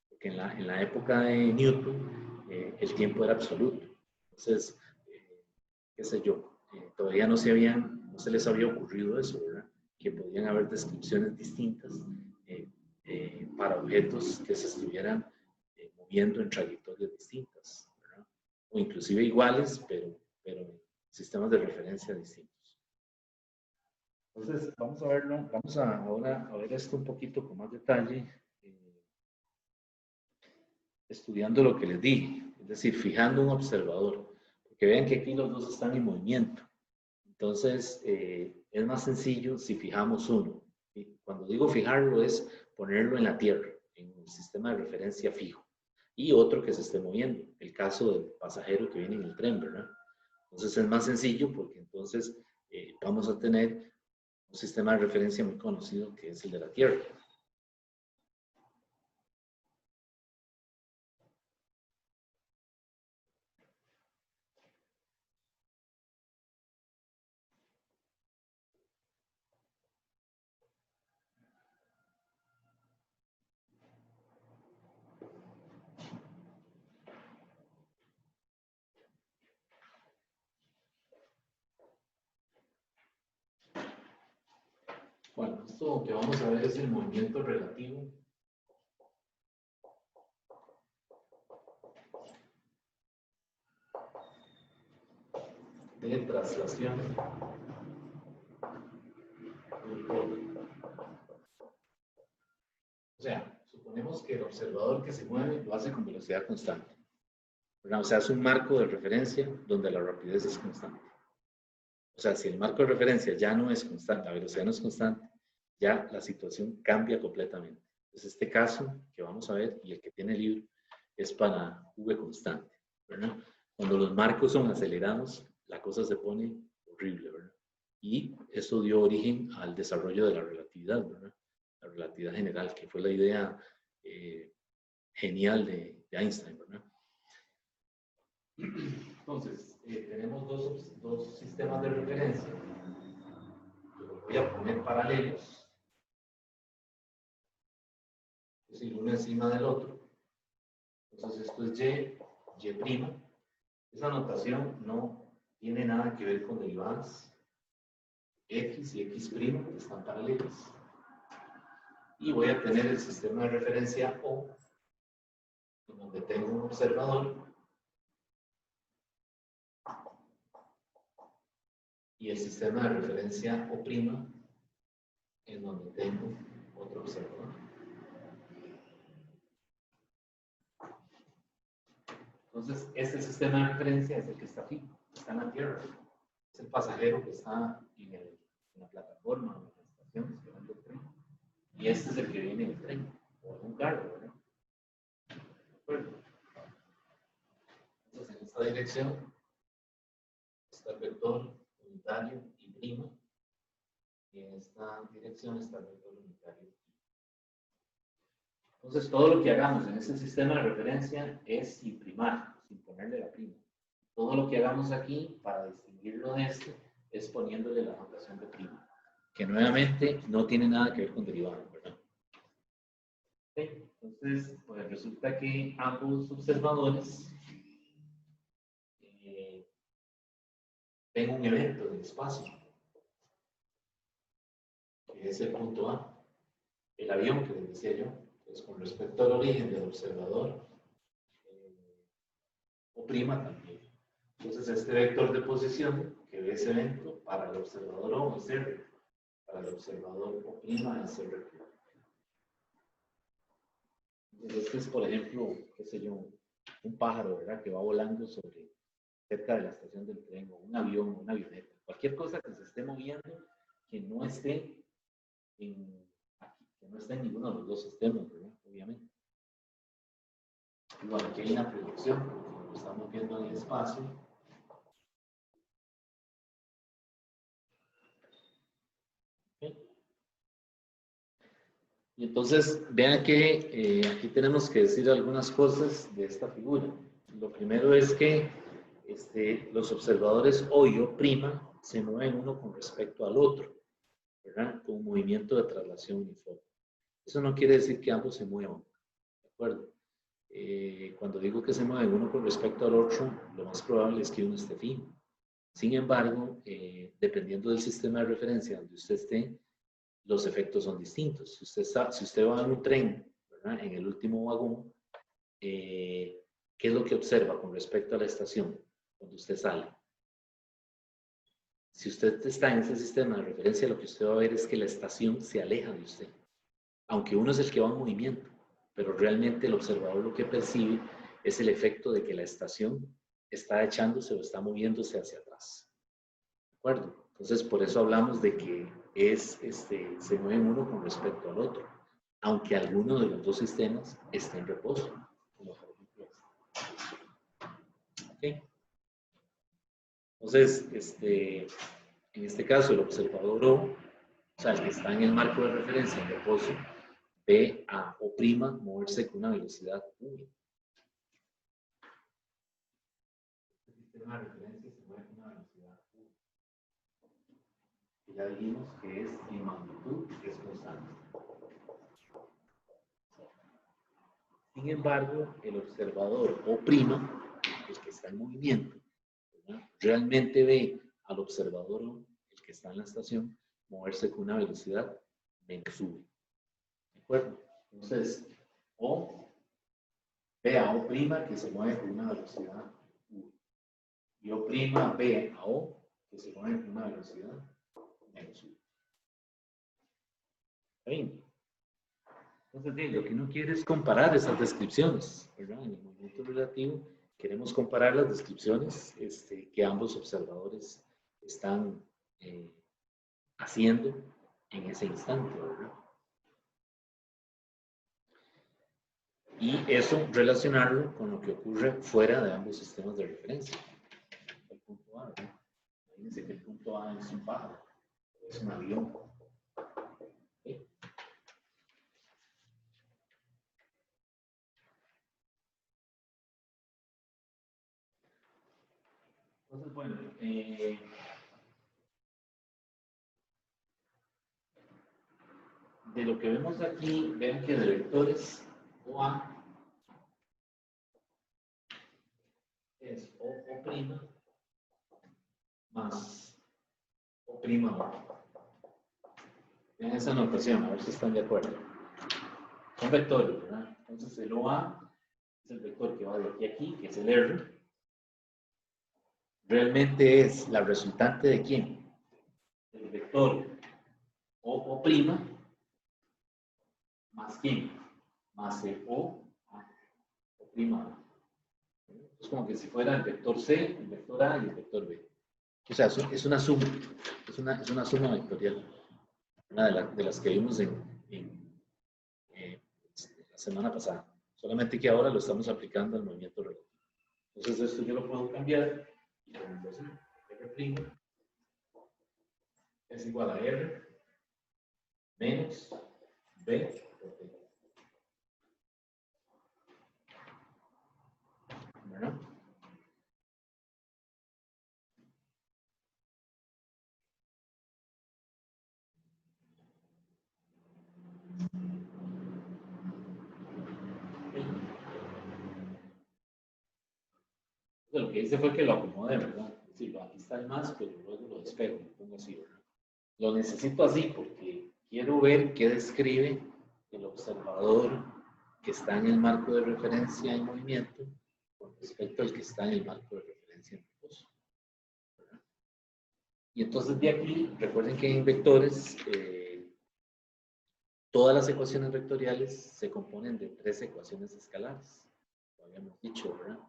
Porque en la época de Newton, el tiempo era absoluto. Entonces, qué sé yo, todavía no se les había ocurrido eso, ¿verdad? Que podían haber descripciones distintas para objetos que se estuvieran moviendo en trayectorias distintas, ¿verdad? O inclusive iguales, pero sistemas de referencia distintos. Entonces, vamos a verlo, ahora a ver esto un poquito con más detalle, estudiando lo que les dije, es decir, fijando un observador, porque vean que aquí los dos están en movimiento. Entonces, es más sencillo si fijamos uno. ¿Sí? Cuando digo fijarlo es ponerlo en la Tierra, en un sistema de referencia fijo, y otro que se esté moviendo, el caso del pasajero que viene en el tren, ¿verdad? Entonces es más sencillo porque entonces vamos a tener Un sistema de referencia muy conocido que es el de la Tierra. Bueno, esto que vamos a ver es el movimiento relativo de traslación del polo. O sea, suponemos que el observador que se mueve lo hace con velocidad constante, ¿verdad? O sea, es un marco de referencia donde la rapidez es constante. O sea, si el marco de referencia ya no es constante, la velocidad no es constante, ya la situación cambia completamente. Entonces, este caso que vamos a ver y el que tiene el libro es para V constante, ¿verdad? Cuando los marcos son acelerados, la cosa se pone horrible, ¿verdad? Y eso dio origen al desarrollo de la relatividad, ¿verdad? La relatividad general, que fue la idea genial de Einstein, ¿verdad? Entonces, tenemos dos sistemas de referencia. Los voy a poner paralelos, es decir, uno encima del otro. Entonces, esto es Y'. Esa notación no tiene nada que ver con derivadas. X y X' están paralelas. Y voy a tener el sistema de referencia O, en donde tengo un observador y el sistema de referencia O', en donde tengo otro observador. Entonces, este sistema de referencia es el que está aquí, está en la Tierra. Es el pasajero que está en la plataforma, en la estación, esperando el tren. Y este es el que viene en el tren, o en un carro, ¿verdad? ¿De acuerdo? Entonces, en esta dirección está el vector unitario y prima. Y en esta dirección está el vector unitario. Entonces, todo lo que hagamos en este sistema de referencia es sin primar, sin ponerle la prima. Todo lo que hagamos aquí para distinguirlo de este es poniéndole la notación de prima, que nuevamente no tiene nada que ver con derivadas, ¿verdad? Okay. Entonces, pues resulta que ambos observadores ven un evento en el espacio, que es el punto A, el avión que les decía yo. Entonces, con respecto al origen del observador, O' también. Entonces, este vector de posición que ve ese evento para el observador O es R, para el observador O' es R'. Entonces, este es, por ejemplo, qué sé yo, un pájaro, ¿verdad? Que va volando cerca de la estación del tren, o un avión, o una avioneta. Cualquier cosa que se esté moviendo que no esté que no esté en ninguno de los dos sistemas, ¿verdad? Obviamente. Y bueno, aquí hay una proyección, porque lo estamos viendo en el espacio. ¿Okay? Y entonces, vean que aquí tenemos que decir algunas cosas de esta figura. Lo primero es que los observadores O y O' se mueven uno con respecto al otro, ¿verdad? Con un movimiento de traslación uniforme. Eso no quiere decir que ambos se muevan, ¿de acuerdo? Cuando digo que se mueven uno con respecto al otro, lo más probable es que uno esté fijo. Sin embargo, dependiendo del sistema de referencia donde usted esté, los efectos son distintos. Si usted va en un tren, ¿verdad? En el último vagón, ¿qué es lo que observa con respecto a la estación cuando usted sale? Si usted está en ese sistema de referencia, lo que usted va a ver es que la estación se aleja de usted, aunque uno es el que va en movimiento, pero realmente el observador lo que percibe es el efecto de que la estación está echándose o está moviéndose hacia atrás. ¿De acuerdo? Entonces, por eso hablamos de que se mueve uno con respecto al otro, aunque alguno de los dos sistemas esté en reposo, como por ejemplo este. ¿Okay? Entonces, en este caso, el observador O o sea, el que está en el marco de referencia en reposo, ve a O' moverse con una velocidad V. El sistema de referencia se mueve con una velocidad V. Ya dijimos que es en magnitud, que es constante. Sin embargo, el observador O', el que está en movimiento, ¿verdad?, realmente ve al observador O, el que está en la estación, moverse con una velocidad menos V. ¿De acuerdo? Entonces, O ve a O' que se mueve con una velocidad V. Y O' ve a O que se mueve con una velocidad menos V. ¿Está bien? Entonces, lo que uno quiere es comparar esas descripciones, ¿verdad? En el movimiento relativo queremos comparar las descripciones que ambos observadores están haciendo en ese instante, ¿verdad? Y eso relacionarlo con lo que ocurre fuera de ambos sistemas de referencia. El punto A, ¿verdad? Fíjense que el punto A es un pájaro, es un avión. ¿Okay? Entonces, bueno, de lo que vemos aquí, ven que de vectores OA es O' más O'. Vean esa notación, a ver si están de acuerdo. Son vectores, ¿verdad? Entonces el OA es el vector que va de aquí a aquí, que es el R. Realmente es la resultante de ¿quién? El vector O' más ¿quién? Más el O'. Es como que si fuera el vector C, el vector A y el vector B. O sea, es una suma, es una suma vectorial. Una de las que vimos la semana pasada. Solamente que ahora lo estamos aplicando al movimiento relativo. Entonces esto yo lo puedo cambiar y ponerlo así. R' es igual a R menos B por T. ¿Verdad? Entonces, lo que hice fue que lo acomodé, ¿verdad? Es decir, aquí está el más, pero luego lo despejo, lo pongo así, ¿verdad? Lo necesito así porque quiero ver qué describe el observador que está en el marco de referencia en movimiento con respecto al que está en el marco de referencia en reposo. Y entonces de aquí, recuerden que en vectores, todas las ecuaciones vectoriales se componen de 3 ecuaciones escalares. Lo habíamos dicho, ¿verdad?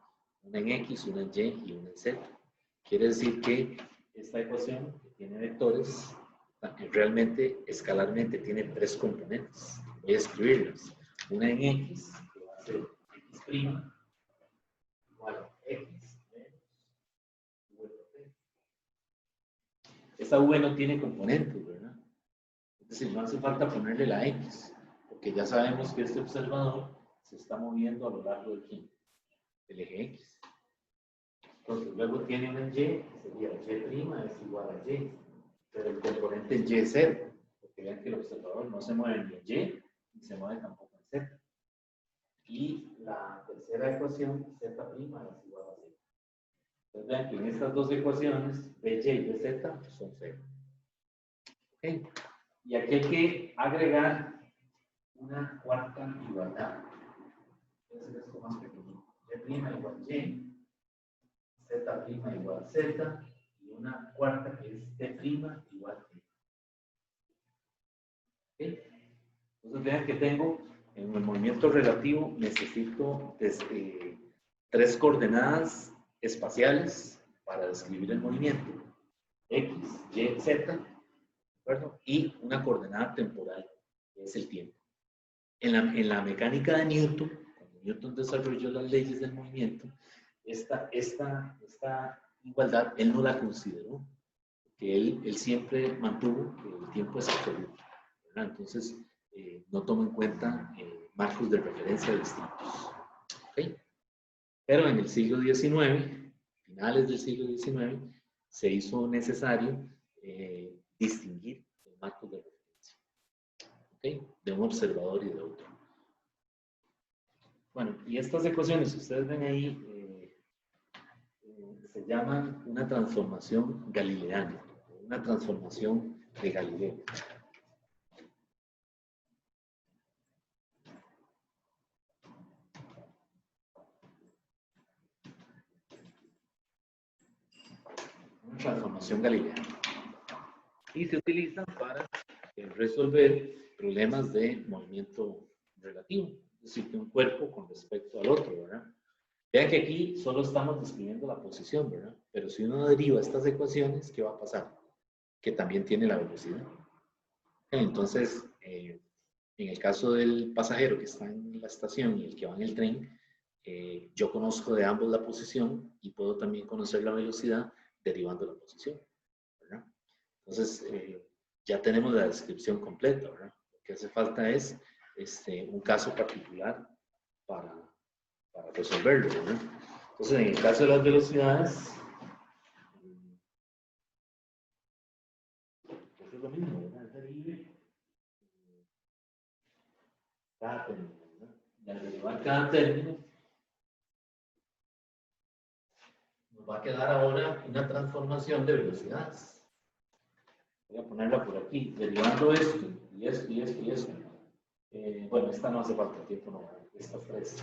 Una en X, una en Y y una en Z. Quiere decir que esta ecuación que tiene vectores realmente, escalarmente, tiene 3 componentes. Voy a escribirlas. Una en X, que va a ser X' igual a X menos V por T. Esta V no tiene componentes, ¿verdad? Es decir, no hace falta ponerle la X, porque ya sabemos que este observador se está moviendo a lo largo del eje X. Entonces, luego tiene una Y, que sería Y' es igual a Y, pero el componente en Y es 0, porque vean que el observador no se mueve ni en Y, ni se mueve tampoco en Z. Y la tercera ecuación, Z' es igual a 0. Entonces, vean que en estas dos ecuaciones, BY y BZ son 0. ¿Okay? Y aquí hay que agregar una cuarta igualdad. Voy a hacer esto más pequeño. Y' igual a Y, Z' igual a Z, y una cuarta que es T' igual a T. ¿Okay? Entonces vean que tengo en el movimiento relativo, necesito 3 coordenadas espaciales para describir el movimiento. X, Y, Z, ¿de acuerdo? Y una coordenada temporal, que es el tiempo. En la mecánica de Newton, cuando Newton desarrolló las leyes del movimiento, esta igualdad él no la consideró. que él siempre mantuvo que el tiempo es absoluto, ¿verdad? Entonces, no toma en cuenta marcos de referencia distintos. ¿Okay? Pero en el siglo XIX, finales del siglo XIX, se hizo necesario distinguir los marcos de referencia, ¿okay? De un observador y de otro. Bueno, y estas ecuaciones que ustedes ven ahí se llaman una transformación galileana, una transformación de Galileo. Una transformación galileana. Y se utilizan para resolver problemas de movimiento relativo, es decir, de un cuerpo con respecto al otro, ¿verdad? Vean que aquí solo estamos describiendo la posición, ¿verdad? Pero si uno deriva estas ecuaciones, ¿qué va a pasar? Que también tiene la velocidad. Entonces, en el caso del pasajero que está en la estación y el que va en el tren, yo conozco de ambos la posición y puedo también conocer la velocidad derivando la posición, ¿verdad? Entonces, ya tenemos la descripción completa, ¿verdad? Lo que hace falta es un caso particular para resolverlo, ¿verdad? Entonces, en el caso de las velocidades, pues es lo mismo, ¿verdad? Es derive cada término, ¿verdad? Y al derivar cada término, nos va a quedar ahora una transformación de velocidades. Voy a ponerla por aquí, derivando esto, y esto, y esto, y esto. Bueno, esta no hace falta, tiempo no, estas tres.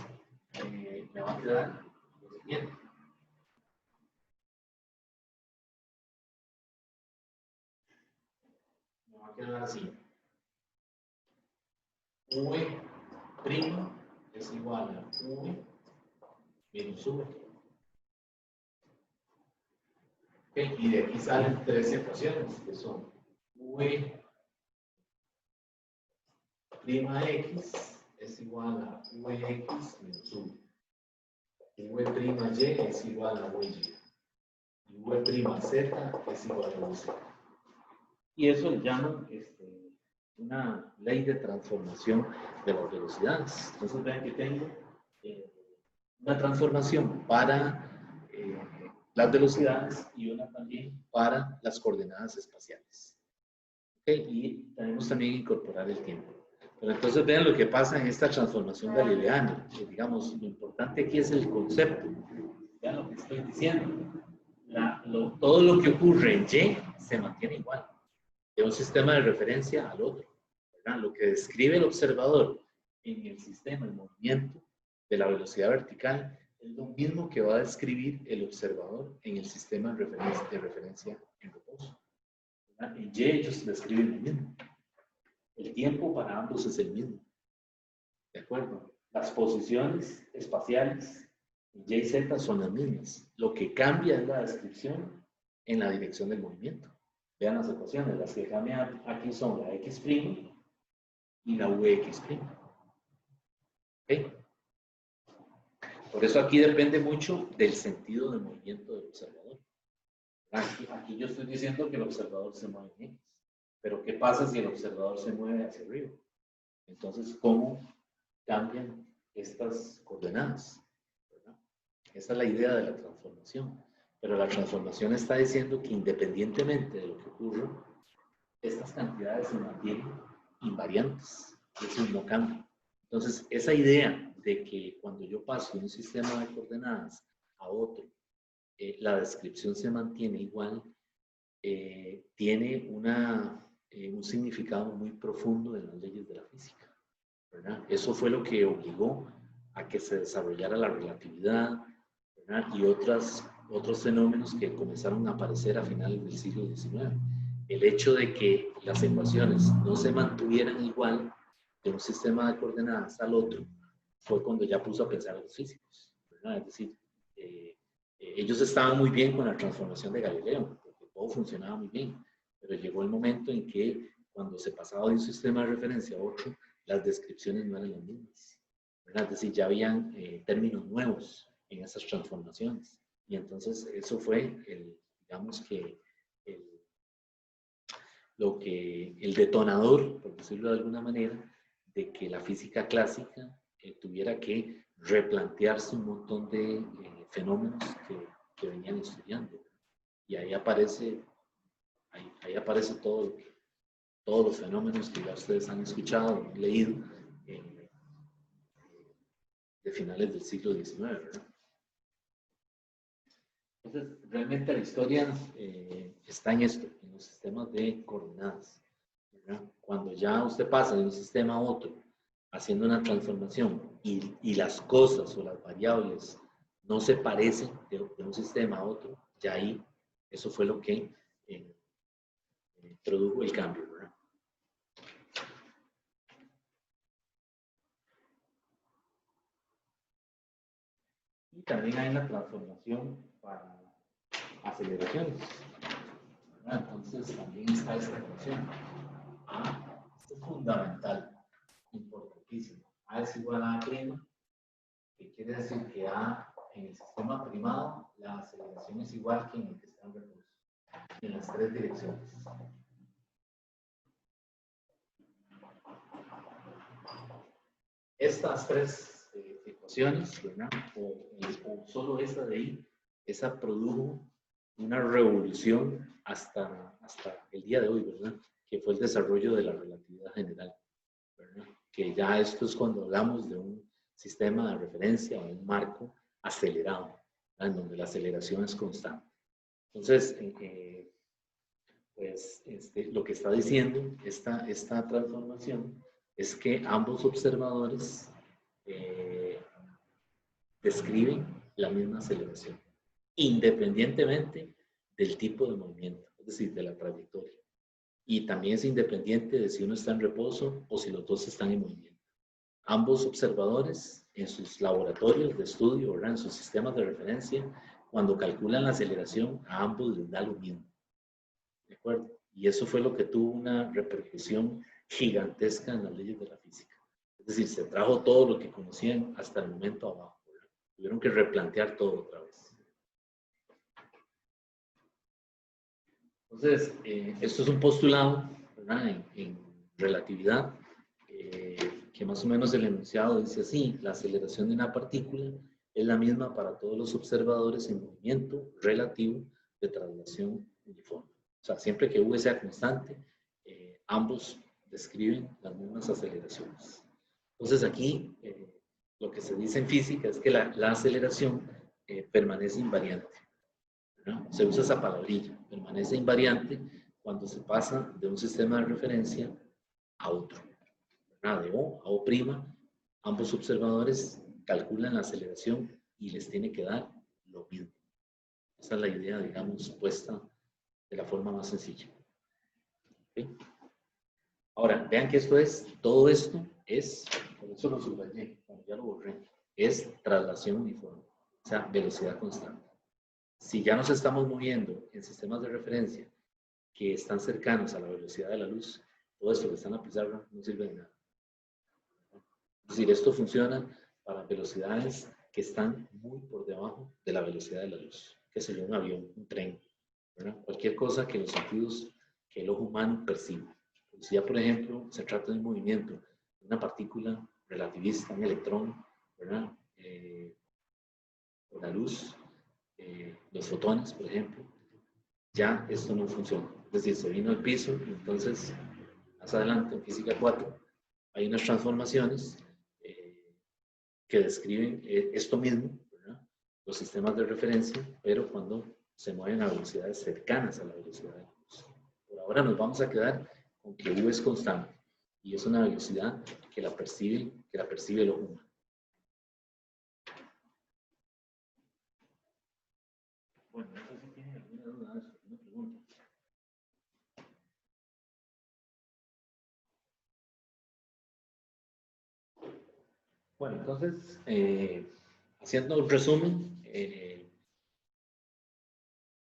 Me va a quedar lo siguiente. Me va a quedar así. V' es igual a V menos V. Okay, y de aquí salen tres ecuaciones que son V' X es igual a Vx menos V. V' Y es igual a Vy. Y V' es igual a Vz. Y eso le llaman una ley de transformación de las velocidades. Entonces vean que tengo una transformación para las velocidades y una también para las coordenadas espaciales. ¿Okay? Y tenemos también que incorporar el tiempo. Pero entonces vean lo que pasa en esta transformación galileana. Digamos, lo importante aquí es el concepto. Vean lo que estoy diciendo. Todo lo que ocurre en Y se mantiene igual, de un sistema de referencia al otro, ¿verdad? Lo que describe el observador en el sistema, el movimiento de la velocidad vertical, es lo mismo que va a describir el observador en el sistema de referencia en reposo, ¿verdad? En Y ellos describen lo mismo. El tiempo para ambos es el mismo. ¿De acuerdo? Las posiciones espaciales en Y y Z son las mismas. Lo que cambia es la descripción en la dirección del movimiento. Vean las ecuaciones, las que cambian aquí son la X' y la Vx'. ¿Okay? Por eso aquí depende mucho del sentido de movimiento del observador. Aquí yo estoy diciendo que el observador se mueve en X. Pero ¿qué pasa si el observador se mueve hacia arriba? Entonces, ¿cómo cambian estas coordenadas? ¿Verdad? Esa es la idea de la transformación. Pero la transformación está diciendo que independientemente de lo que ocurra, estas cantidades se mantienen invariantes, es decir, no cambian. Entonces, esa idea de que cuando yo paso de un sistema de coordenadas a otro, la descripción se mantiene igual, tiene un significado muy profundo en las leyes de la física, ¿verdad? Eso fue lo que obligó a que se desarrollara la relatividad, ¿verdad? Y otros fenómenos que comenzaron a aparecer a finales del siglo XIX. El hecho de que las ecuaciones no se mantuvieran igual de un sistema de coordenadas al otro fue cuando ya puso a pensar a los físicos, ¿verdad? Es decir, ellos estaban muy bien con la transformación de Galileo, porque todo funcionaba muy bien, pero llegó el momento en que cuando se pasaba de un sistema de referencia a otro, las descripciones no eran las mismas, ¿verdad? Es decir, ya habían términos nuevos en esas transformaciones. Y entonces eso fue, digamos que, el detonador, por decirlo de alguna manera, de que la física clásica tuviera que replantearse un montón de fenómenos que venían estudiando. Y ahí aparece todo todos los fenómenos que ya ustedes han escuchado, han leído, de finales del siglo XIX, ¿verdad? Entonces, realmente la historia está en esto, en los sistemas de coordenadas, ¿verdad? Cuando ya usted pasa de un sistema a otro, haciendo una transformación y las cosas o las variables no se parecen de un sistema a otro, ya ahí eso fue lo que produjo el cambio, ¿verdad? Y también hay una transformación para aceleraciones, ¿verdad? Entonces también está esta ecuación. Esto es fundamental, importantísimo. A es igual a A', que quiere decir que A en el sistema primado, la aceleración es igual que en el que está en reposo, en las tres direcciones. Estas tres ecuaciones, ¿verdad? O solo esta de ahí, esa produjo una revolución hasta el día de hoy, ¿verdad? Que fue el desarrollo de la relatividad general, ¿verdad? Que ya esto es cuando hablamos de un sistema de referencia o un marco acelerado, ¿verdad? En donde la aceleración es constante. Entonces, pues lo que está diciendo esta transformación es que ambos observadores describen la misma aceleración, independientemente del tipo de movimiento, es decir, de la trayectoria. Y también es independiente de si uno está en reposo o si los dos están en movimiento. Ambos observadores en sus laboratorios de estudio, ¿verdad? En sus sistemas de referencia, cuando calculan la aceleración, a ambos les da lo mismo. ¿De acuerdo? Y eso fue lo que tuvo una repercusión gigantesca en las leyes de la física. Es decir, se trajo todo lo que conocían hasta el momento abajo, ¿verdad? Tuvieron que replantear todo otra vez. Entonces, esto es un postulado, ¿verdad? En relatividad, que más o menos el enunciado dice así: la aceleración de una partícula es la misma para todos los observadores en movimiento relativo de traslación uniforme. O sea, siempre que V sea constante, ambos describen las mismas aceleraciones. Entonces aquí lo que se dice en física es que la aceleración permanece invariante, ¿no? Se usa esa palabrilla, permanece invariante cuando se pasa de un sistema de referencia a otro, ¿verdad? De O a O', ambos observadores calculan la aceleración y les tiene que dar lo mismo. Esa es la idea, digamos, puesta de la forma más sencilla. ¿Okay? Ahora, vean que todo esto es, por eso lo subrayé, cuando ya lo borré, es traslación uniforme, o sea, velocidad constante. Si ya nos estamos moviendo en sistemas de referencia que están cercanos a la velocidad de la luz, todo esto que está en la pizarra no sirve de nada. Es decir, esto funciona para velocidades que están muy por debajo de la velocidad de la luz, que sería un avión, un tren, ¿verdad? Cualquier cosa que los sentidos, que el ojo humano perciba. Si ya, por ejemplo, se trata de un movimiento, de una partícula relativista, un electrón, ¿verdad? O la luz, los fotones, por ejemplo, ya esto no funciona. Es decir, se vino al piso y entonces, más adelante, en física 4, hay unas transformaciones que describen esto mismo, ¿verdad? Los sistemas de referencia, pero cuando se mueven a velocidades cercanas a la velocidad de la luz. Por ahora nos vamos a quedar con que U es constante y es una velocidad que la percibe el ojo humano. Bueno, no sé si tienen alguna duda de eso, alguna pregunta. Bueno, entonces, haciendo un resumen,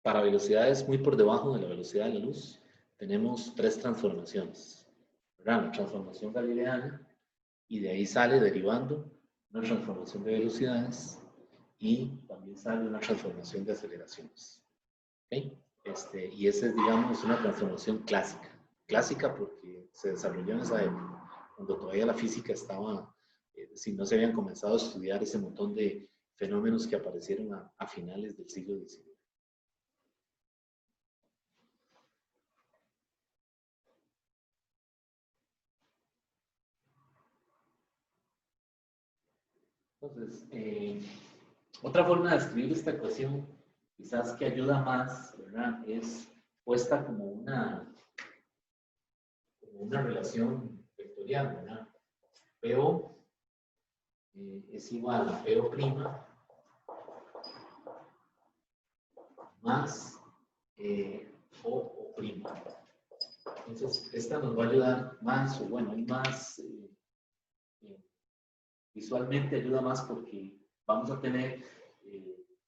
para velocidades muy por debajo de la velocidad de la luz, tenemos tres transformaciones, ¿verdad? La transformación galileana, y de ahí sale derivando una transformación de velocidades y también sale una transformación de aceleraciones. ¿Okay? Y esa es, digamos, una transformación clásica, clásica porque se desarrolló en esa época, cuando todavía la física estaba, si no se habían comenzado a estudiar ese montón de fenómenos que aparecieron a finales del siglo XIX. Entonces, otra forma de escribir esta ecuación, quizás que ayuda más, ¿verdad? Es puesta como una relación vectorial, ¿verdad? PO es igual a PO' más O'. Entonces, esta nos va a ayudar más, o bueno, hay más, visualmente ayuda más porque vamos a tener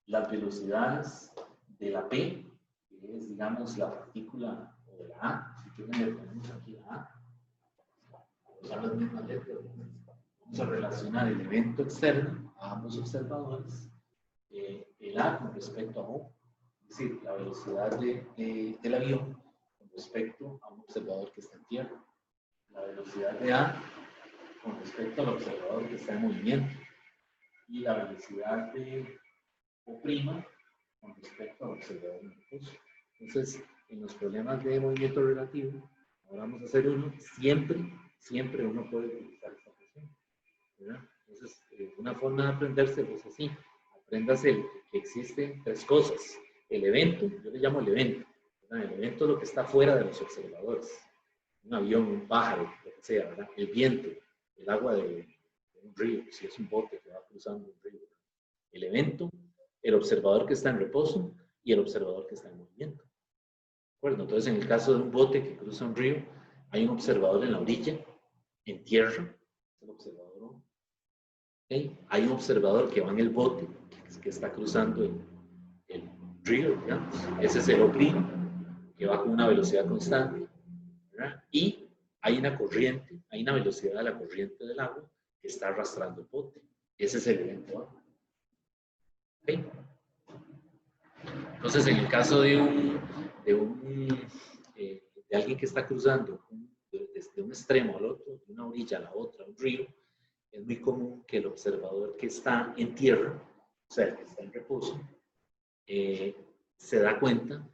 las velocidades de la P, que es, digamos, la partícula, o de la A, si quieren le ponemos aquí la A, usar las mismas letras. Vamos a relacionar el evento externo a ambos observadores, el A con respecto a O, es decir, la velocidad del avión con respecto a un observador que está en tierra, la velocidad de A con respecto al observador que está en movimiento y la velocidad de O' con respecto al observador en reposo. Entonces, en los problemas de movimiento relativo, ahora vamos a hacer uno, siempre uno puede utilizar esta ecuación, ¿verdad? Entonces, una forma de aprenderse es así, apréndase que existen tres cosas. El evento, yo le llamo el evento, ¿verdad? El evento es lo que está fuera de los observadores, un avión, un pájaro, lo que sea, ¿verdad? El viento, el agua de un río, si es un bote que va cruzando un río. El evento, el observador que está en reposo y el observador que está en movimiento. ¿De acuerdo? Entonces, en el caso de un bote que cruza un río, hay un observador en la orilla, en tierra, el observador. ¿Okay? Hay un observador que va en el bote, que está cruzando el río, digamos. Ese es el O', que va con una velocidad constante, ¿verdad? Y hay una corriente, hay una velocidad de la corriente del agua que está arrastrando el bote. Ese es el evento A. ¿Okay? Entonces, en el caso de alguien que está cruzando desde un extremo al otro, de una orilla a la otra, un río, es muy común que el observador que está en tierra, o sea, el que está en reposo, se da cuenta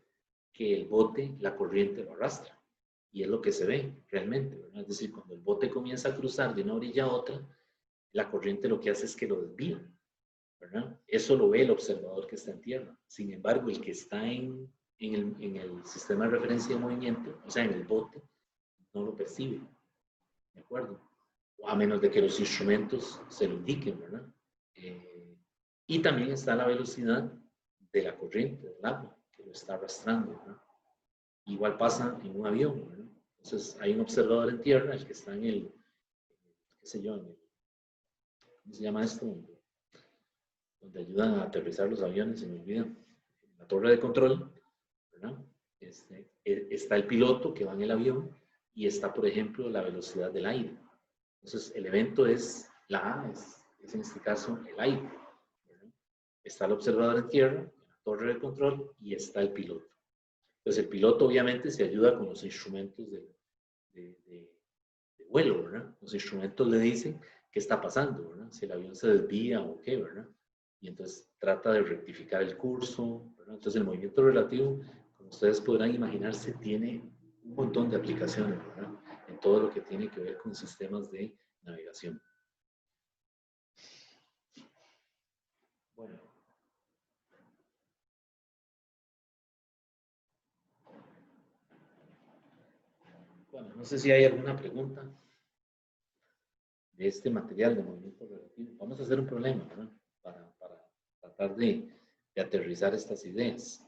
que el bote, la corriente lo arrastra. Y es lo que se ve realmente, ¿verdad? Es decir, cuando el bote comienza a cruzar de una orilla a otra, la corriente lo que hace es que lo desvía, ¿verdad? Eso lo ve el observador que está en tierra. Sin embargo, el que está en el sistema de referencia de movimiento, o sea, en el bote, no lo percibe, ¿de acuerdo? A menos de que los instrumentos se lo indiquen, ¿verdad? Y también está la velocidad de la corriente del agua que lo está arrastrando, ¿verdad? Igual pasa en un avión, ¿verdad? Entonces hay un observador en tierra, el que está en el, qué sé yo, ¿cómo se llama esto? Donde ayudan a aterrizar los aviones, se me olvida, la torre de control, ¿verdad? Está el piloto que va en el avión y está, por ejemplo, la velocidad del aire. Entonces, el evento es, la A es en este caso el aire, ¿verdad? Está el observador en tierra, en la torre de control y está el piloto. Entonces, el piloto obviamente se ayuda con los instrumentos de vuelo, ¿verdad? Los instrumentos le dicen qué está pasando, ¿verdad? Si el avión se desvía o qué, ¿verdad? Y entonces trata de rectificar el curso, ¿verdad? Entonces, el movimiento relativo, como ustedes podrán imaginarse, tiene un montón de aplicaciones, ¿verdad? En todo lo que tiene que ver con sistemas de navegación. Bueno. Bueno, no sé si hay alguna pregunta de este material de movimiento relativo. Vamos a hacer un problema, ¿verdad? Para tratar de aterrizar estas ideas.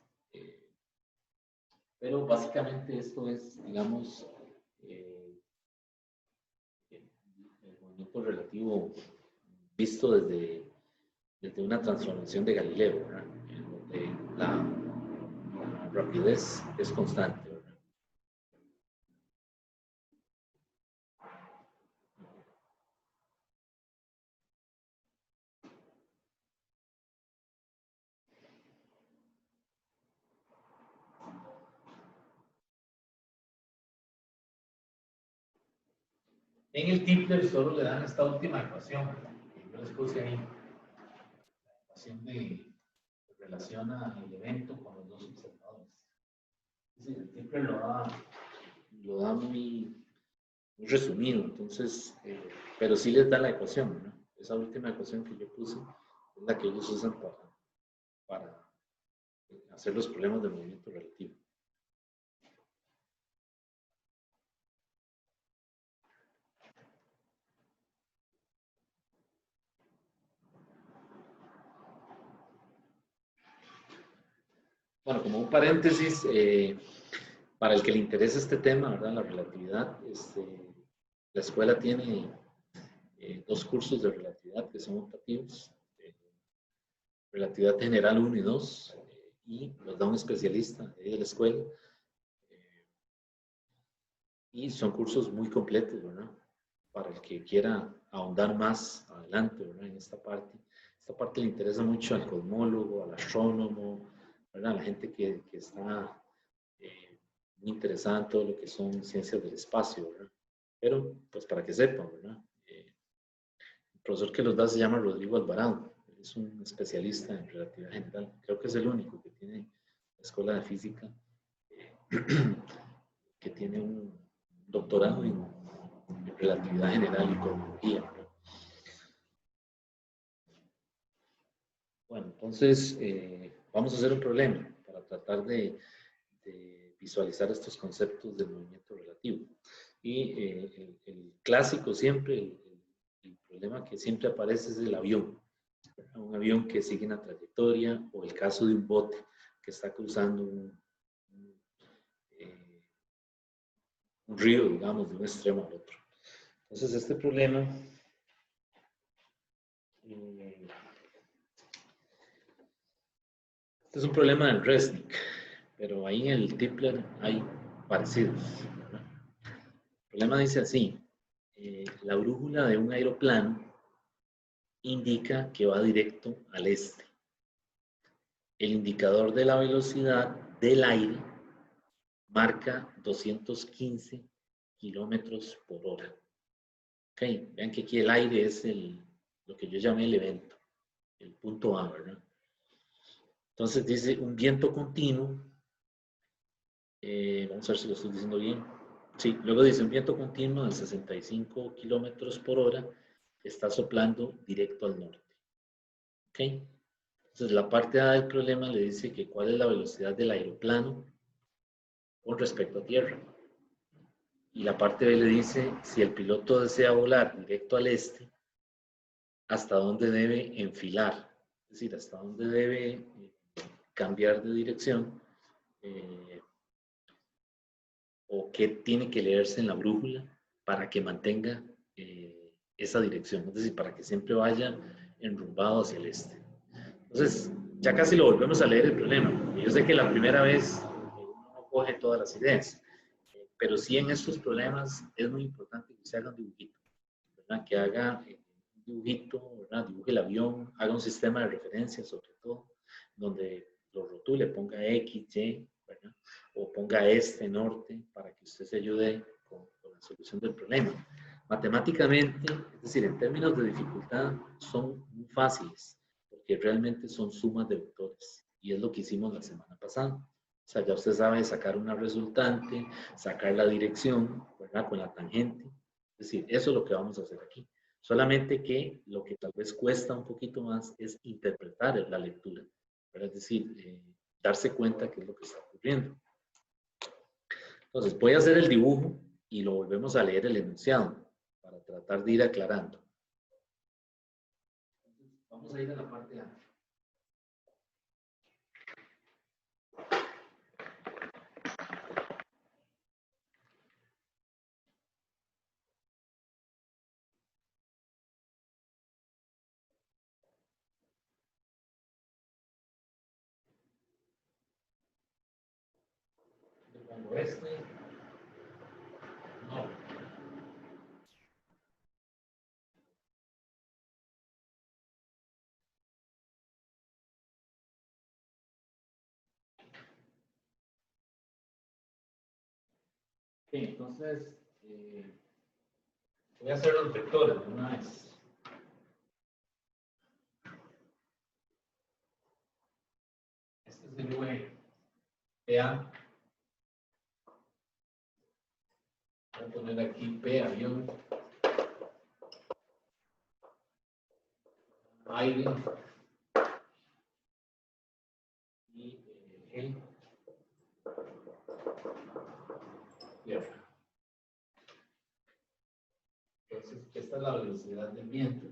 Pero básicamente esto es, digamos, el movimiento relativo visto desde una transformación de Galileo, ¿verdad? En donde la rapidez es constante. En el Tipler solo le dan esta última ecuación que yo les puse ahí, la ecuación que relaciona el evento con los dos observadores. Es decir, el Tipler lo da muy resumido, entonces, pero sí les da la ecuación, ¿no? Esa última ecuación que yo puse es la que ellos usan para hacer los problemas de movimiento relativo. Bueno, como un paréntesis, para el que le interese este tema, ¿verdad? La relatividad, la escuela tiene dos cursos de relatividad que son optativos, relatividad general 1 y 2, y los da un especialista de la escuela, y son cursos muy completos, ¿verdad? Para el que quiera ahondar más adelante, ¿verdad? En esta parte. Esta parte le interesa mucho al cosmólogo, al astrónomo, ¿verdad? A la gente que está muy interesada en todo lo que son ciencias del espacio, ¿verdad? Pero, pues para que sepan, ¿verdad? El profesor que los da se llama Rodrigo Alvarado, es un especialista en relatividad general, creo que es el único que tiene la escuela de física, que tiene un doctorado en relatividad general y cosmología, ¿verdad? Bueno, entonces vamos a hacer un problema para tratar de visualizar estos conceptos del movimiento relativo. Y el clásico siempre, el problema que siempre aparece es el avión. Un avión que sigue una trayectoria, o el caso de un bote que está cruzando un río, digamos, de un extremo al otro. Entonces, este problema este es un problema del Resnick, pero ahí en el Tipler hay parecidos, ¿verdad? El problema dice así: la brújula de un aeroplano indica que va directo al este. El indicador de la velocidad del aire marca 215 kilómetros por hora. Okay. Vean que aquí el aire es lo que yo llamé el evento, el punto A, ¿verdad? Entonces dice un viento continuo. Vamos a ver si lo estoy diciendo bien. Sí, luego dice un viento continuo de 65 kilómetros por hora está soplando directo al norte. ¿Ok? Entonces la parte A del problema le dice que cuál es la velocidad del aeroplano con respecto a tierra. Y la parte B le dice si el piloto desea volar directo al este, hasta dónde debe enfilar, es decir, hasta dónde debe cambiar de dirección, o qué tiene que leerse en la brújula para que mantenga esa dirección, es decir, para que siempre vaya enrumbado hacia el este. Entonces, ya casi lo volvemos a leer el problema. Yo sé que la primera vez uno no coge todas las ideas, pero sí en estos problemas es muy importante que se haga un dibujito, ¿verdad? Que haga un dibujito, ¿verdad? Dibuje el avión, haga un sistema de referencia sobre todo, donde lo rotule, ponga X, Y, ¿verdad? O ponga este, norte, para que usted se ayude con la solución del problema. Matemáticamente, es decir, en términos de dificultad, son muy fáciles, porque realmente son sumas de vectores, y es lo que hicimos la semana pasada. O sea, ya usted sabe sacar una resultante, sacar la dirección, ¿verdad? Con la tangente. Es decir, eso es lo que vamos a hacer aquí. Solamente que lo que tal vez cuesta un poquito más es interpretar la lectura, ¿verdad? Es decir, darse cuenta qué es lo que está ocurriendo. Entonces, voy a hacer el dibujo y lo volvemos a leer el enunciado para tratar de ir aclarando. Entonces, vamos a ir a la parte A. Le pongo no. Okay, entonces, Voy a hacer los vectores de una vez. Este es el V. PA. Voy a poner aquí P, avión. Aire. Y G. Tierra. Entonces, esta es la velocidad del viento.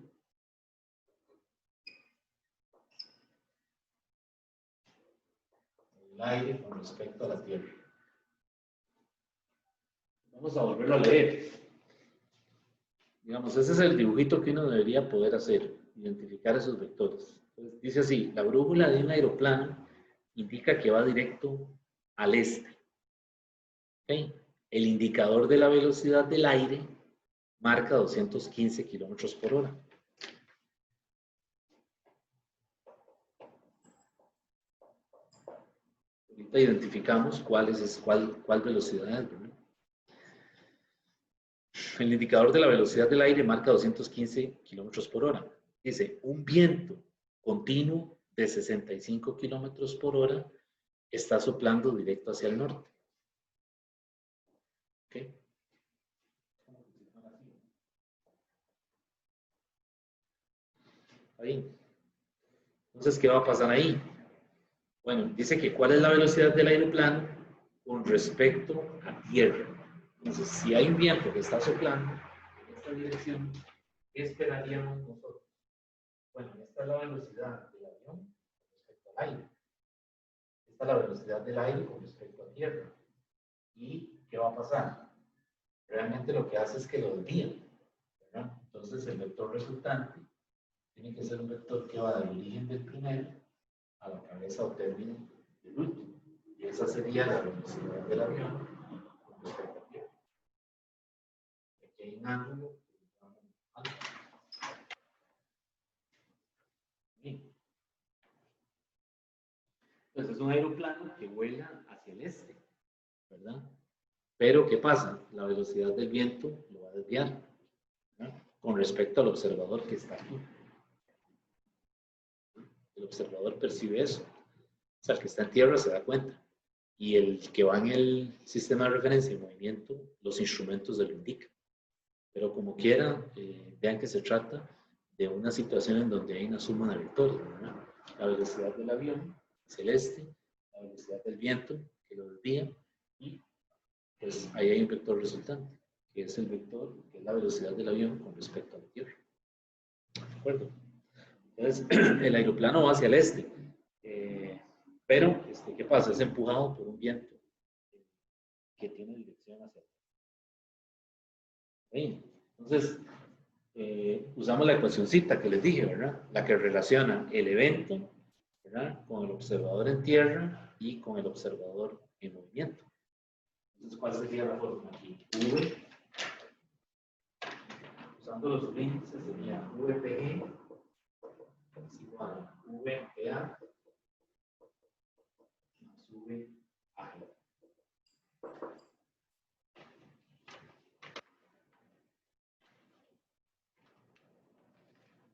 El aire con respecto a la Tierra. Vamos a volverlo a leer. Digamos, ese es el dibujito que uno debería poder hacer, identificar esos vectores. Entonces, dice así, la brújula de un aeroplano indica que va directo al este. ¿Okay? El indicador de la velocidad del aire marca 215 kilómetros por hora. Ahorita identificamos cuál velocidad es, ¿verdad? El indicador de la velocidad del aire marca 215 kilómetros por hora. Dice, un viento continuo de 65 kilómetros por hora está soplando directo hacia el norte. ¿Okay? Ahí. Entonces, ¿qué va a pasar ahí? Bueno, dice que cuál es la velocidad del aeroplano con respecto a tierra. Entonces, si hay un viento que está soplando en esta dirección, ¿qué esperaríamos nosotros? Bueno, esta es la velocidad del avión con respecto al aire. Esta es la velocidad del aire con respecto a tierra. ¿Y qué va a pasar? Realmente lo que hace es que lo desvía, ¿verdad? Entonces, el vector resultante tiene que ser un vector que va del origen del primero a la cabeza o término del último. Y esa sería la velocidad del avión con respecto a tierra. Aquí hay un ángulo. Bien. Entonces es un aeroplano que vuela hacia el este, ¿verdad? Pero ¿qué pasa? La velocidad del viento lo va a desviar, ¿verdad? Con respecto al observador que está aquí. El observador percibe eso. O sea, el que está en tierra se da cuenta. Y el que va en el sistema de referencia de movimiento, los instrumentos se lo indican. Pero como quiera, vean que se trata de una situación en donde hay una suma de vectores, ¿verdad? La velocidad del avión es el este, la velocidad del viento que lo desvía, y pues ahí hay un vector resultante, que es el vector, que es la velocidad del avión con respecto a la Tierra. ¿De acuerdo? Entonces, el aeroplano va hacia el este, pero ¿qué pasa? Es empujado por un viento que tiene dirección hacia el este. Entonces, usamos la ecuacioncita que les dije, ¿verdad? La que relaciona el evento, ¿verdad?, con el observador en tierra y con el observador en movimiento. Entonces, ¿cuál sería la forma aquí? V, usando los índices, sería VPG es igual a VPA más VAG.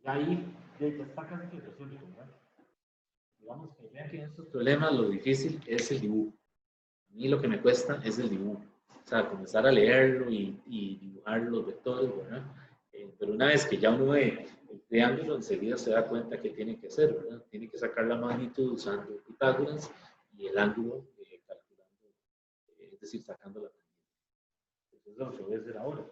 Y ahí ya está casi que resuelto, ¿verdad? Digamos que vean que en estos problemas lo difícil es el dibujo. A mí lo que me cuesta es el dibujo. O sea, comenzar a leerlo y dibujar los vectores, ¿verdad? Pero una vez que ya uno ve el triángulo, enseguida se da cuenta que tiene que hacer, ¿verdad? Tiene que sacar la magnitud usando Pitágoras y el ángulo calculando, es decir, sacando la tangente. Eso es lo que voy a hacer ahora.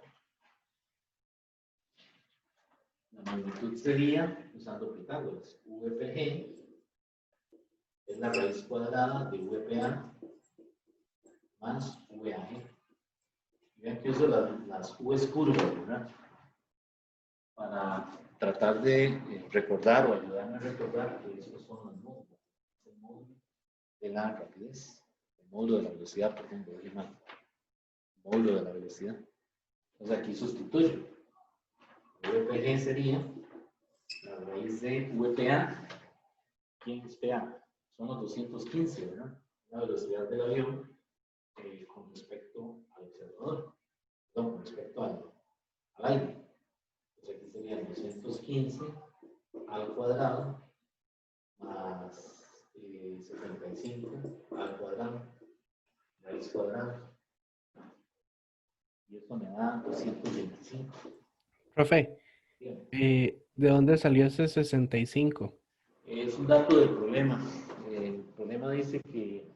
La magnitud sería, usando Pitágoras, VPG es la raíz cuadrada de VPA más VAG. Vean que uso las U's curvas, ¿verdad? Para tratar de recordar o ayudarme a recordar que estos son los módulos. El módulo de la rapidez, el módulo de la velocidad, por ejemplo, el módulo de la velocidad. Entonces aquí sustituyo. VPG sería la raíz de VPA. ¿Quién es PA? Son los 215, ¿verdad? La velocidad del avión con respecto al observador. Perdón, con respecto al aire. O sea que serían 215 al cuadrado más 75 al cuadrado, raíz cuadrada. Y eso me da 225. Profe, ¿de dónde salió ese 65? Es un dato del problema. El problema dice que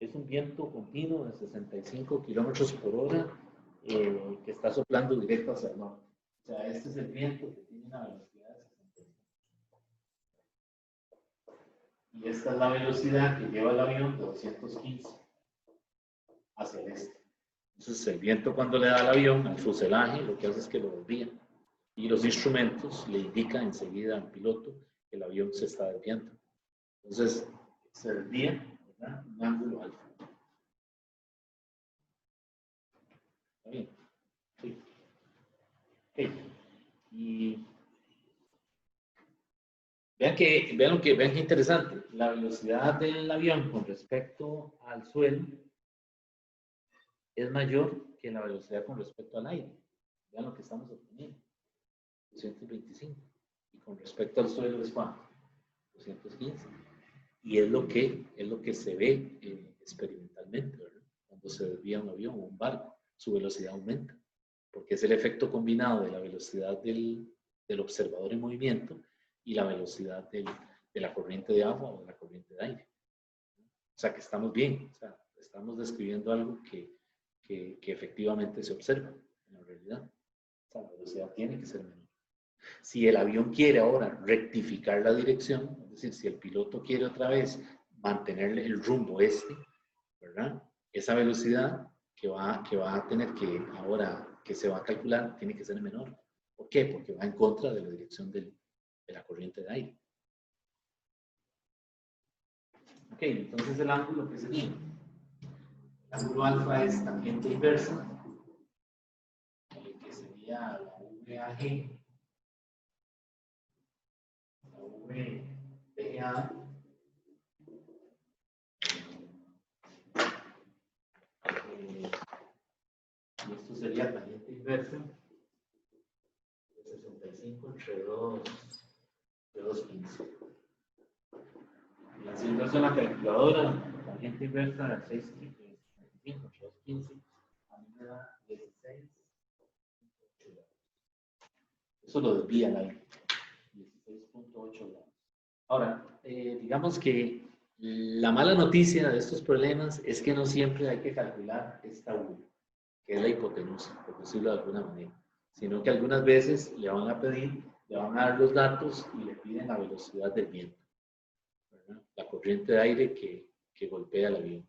es un viento continuo de 65 kilómetros por hora que está soplando directo hacia el norte. O sea, este es el viento que tiene una velocidad de 65. Y esta es la velocidad que lleva el avión de 215 hacia el este. Entonces, el viento cuando le da al avión, al fuselaje, lo que hace es que lo desvía. Y los instrumentos le indican enseguida al piloto que el avión se está desviando. Entonces, se desvía, ¿verdad? Un ángulo alfa. ¿Está bien? Sí. Okay. Y vean que interesante. La velocidad del avión con respecto al suelo es mayor que la velocidad con respecto al aire. Vean lo que estamos obteniendo. 225. Y con respecto al suelo es ¿cuánto? 215. Y es lo que se ve experimentalmente, ¿verdad? Cuando se desvía un avión o un barco, su velocidad aumenta. Porque es el efecto combinado de la velocidad del observador en movimiento y la velocidad de la corriente de agua o de la corriente de aire. O sea que estamos bien. O sea, estamos describiendo algo que efectivamente se observa en la realidad. O sea, la velocidad tiene que ser menor. Si el avión quiere ahora rectificar la dirección, es decir, si el piloto quiere otra vez mantener el rumbo ¿verdad? Esa velocidad que va a tener que ahora que se va a calcular tiene que ser menor. ¿Por qué? Porque va en contra de la dirección de la corriente de aire. Ok, entonces el ángulo que sería. El ángulo alfa es tangente inversa, que sería la VAG. VA y esto sería tangente inversa de 65 entre 215. Y así entonces en la calculadora, tangente inversa de 65 entre 215 a mí me da 16. Eso lo desvía al aire. 16.8 grados. Ahora, digamos que la mala noticia de estos problemas es que no siempre hay que calcular esta U, que es la hipotenusa, por decirlo de alguna manera, sino que algunas veces le van a pedir, le van a dar los datos y le piden la velocidad del viento, ¿verdad? La corriente de aire que golpea el avión.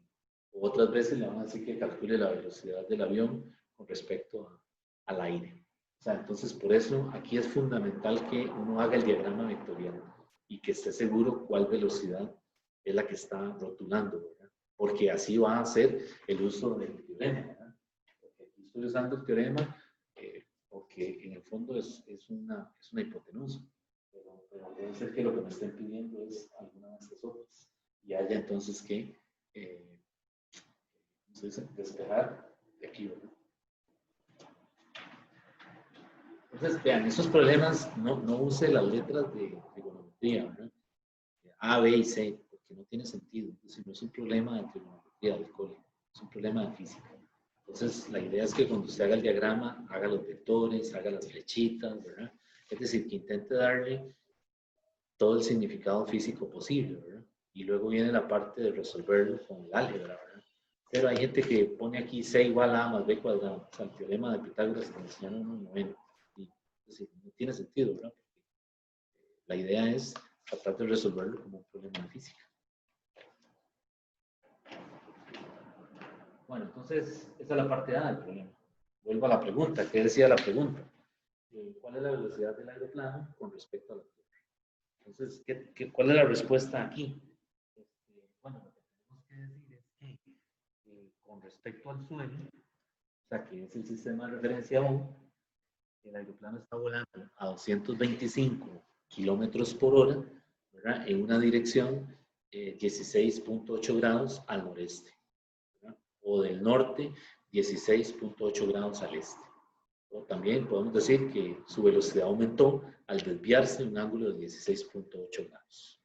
O otras veces le van a decir que calcule la velocidad del avión con respecto al aire. O sea, entonces por eso aquí es fundamental que uno haga el diagrama vectorial y que esté seguro cuál velocidad es la que está rotulando, ¿verdad? Porque así va a ser el uso del teorema, ¿verdad? Porque aquí estoy usando el teorema porque en el fondo es una hipotenusa, pero debe ser que lo que me estén pidiendo es alguna de estas otras y haya entonces que despejar de aquí, ¿verdad? Entonces, vean, esos problemas no use las letras de trigonometría, ¿verdad? A, B y C, porque no tiene sentido. Entonces, no es un problema de trigonometría del cole, es un problema de física. Entonces, la idea es que cuando usted haga el diagrama, haga los vectores, haga las flechitas, ¿verdad? Es decir, que intente darle todo el significado físico posible, ¿verdad? Y luego viene la parte de resolverlo con el álgebra, ¿verdad? Pero hay gente que pone aquí C igual a más B cuadrado. O sea, el teorema de Pitágoras que enseñaron en un noveno. Es decir, no tiene sentido, ¿verdad? La idea es tratar de resolverlo como un problema de física. Bueno, entonces, esa es la parte A del problema. Vuelvo a la pregunta. ¿Qué decía la pregunta? ¿Cuál es la velocidad del aeroplano con respecto a la Tierra? Entonces, ¿cuál es la respuesta aquí? Bueno, lo que tenemos que decir es que con respecto al suelo, o sea, que es el sistema de referencia 1, el aeroplano está volando a 225 kilómetros por hora, ¿verdad? En una dirección 16.8 grados al noreste, ¿verdad? O del norte 16.8 grados al este. O también podemos decir que su velocidad aumentó al desviarse un ángulo de 16.8 grados.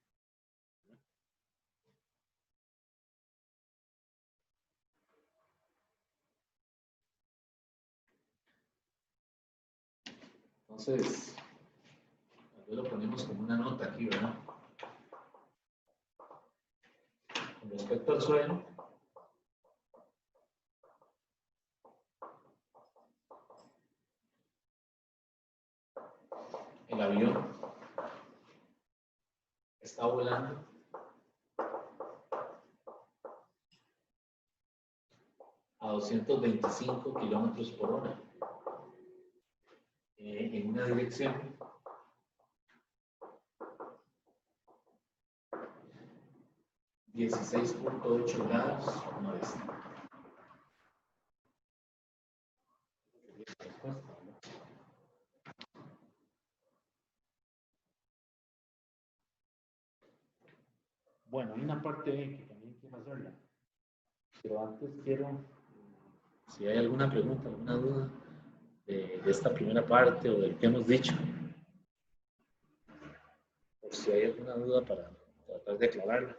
Entonces, lo ponemos como una nota aquí, ¿verdad? Con respecto al suelo, el avión está volando a 225 kilómetros por hora en una dirección de 16.8 grados noreste. Bueno, hay una parte B que también quiero hacerla, pero antes quiero, si hay alguna pregunta, alguna duda de esta primera parte o de lo que hemos dicho, o si hay alguna duda para tratar de aclararla.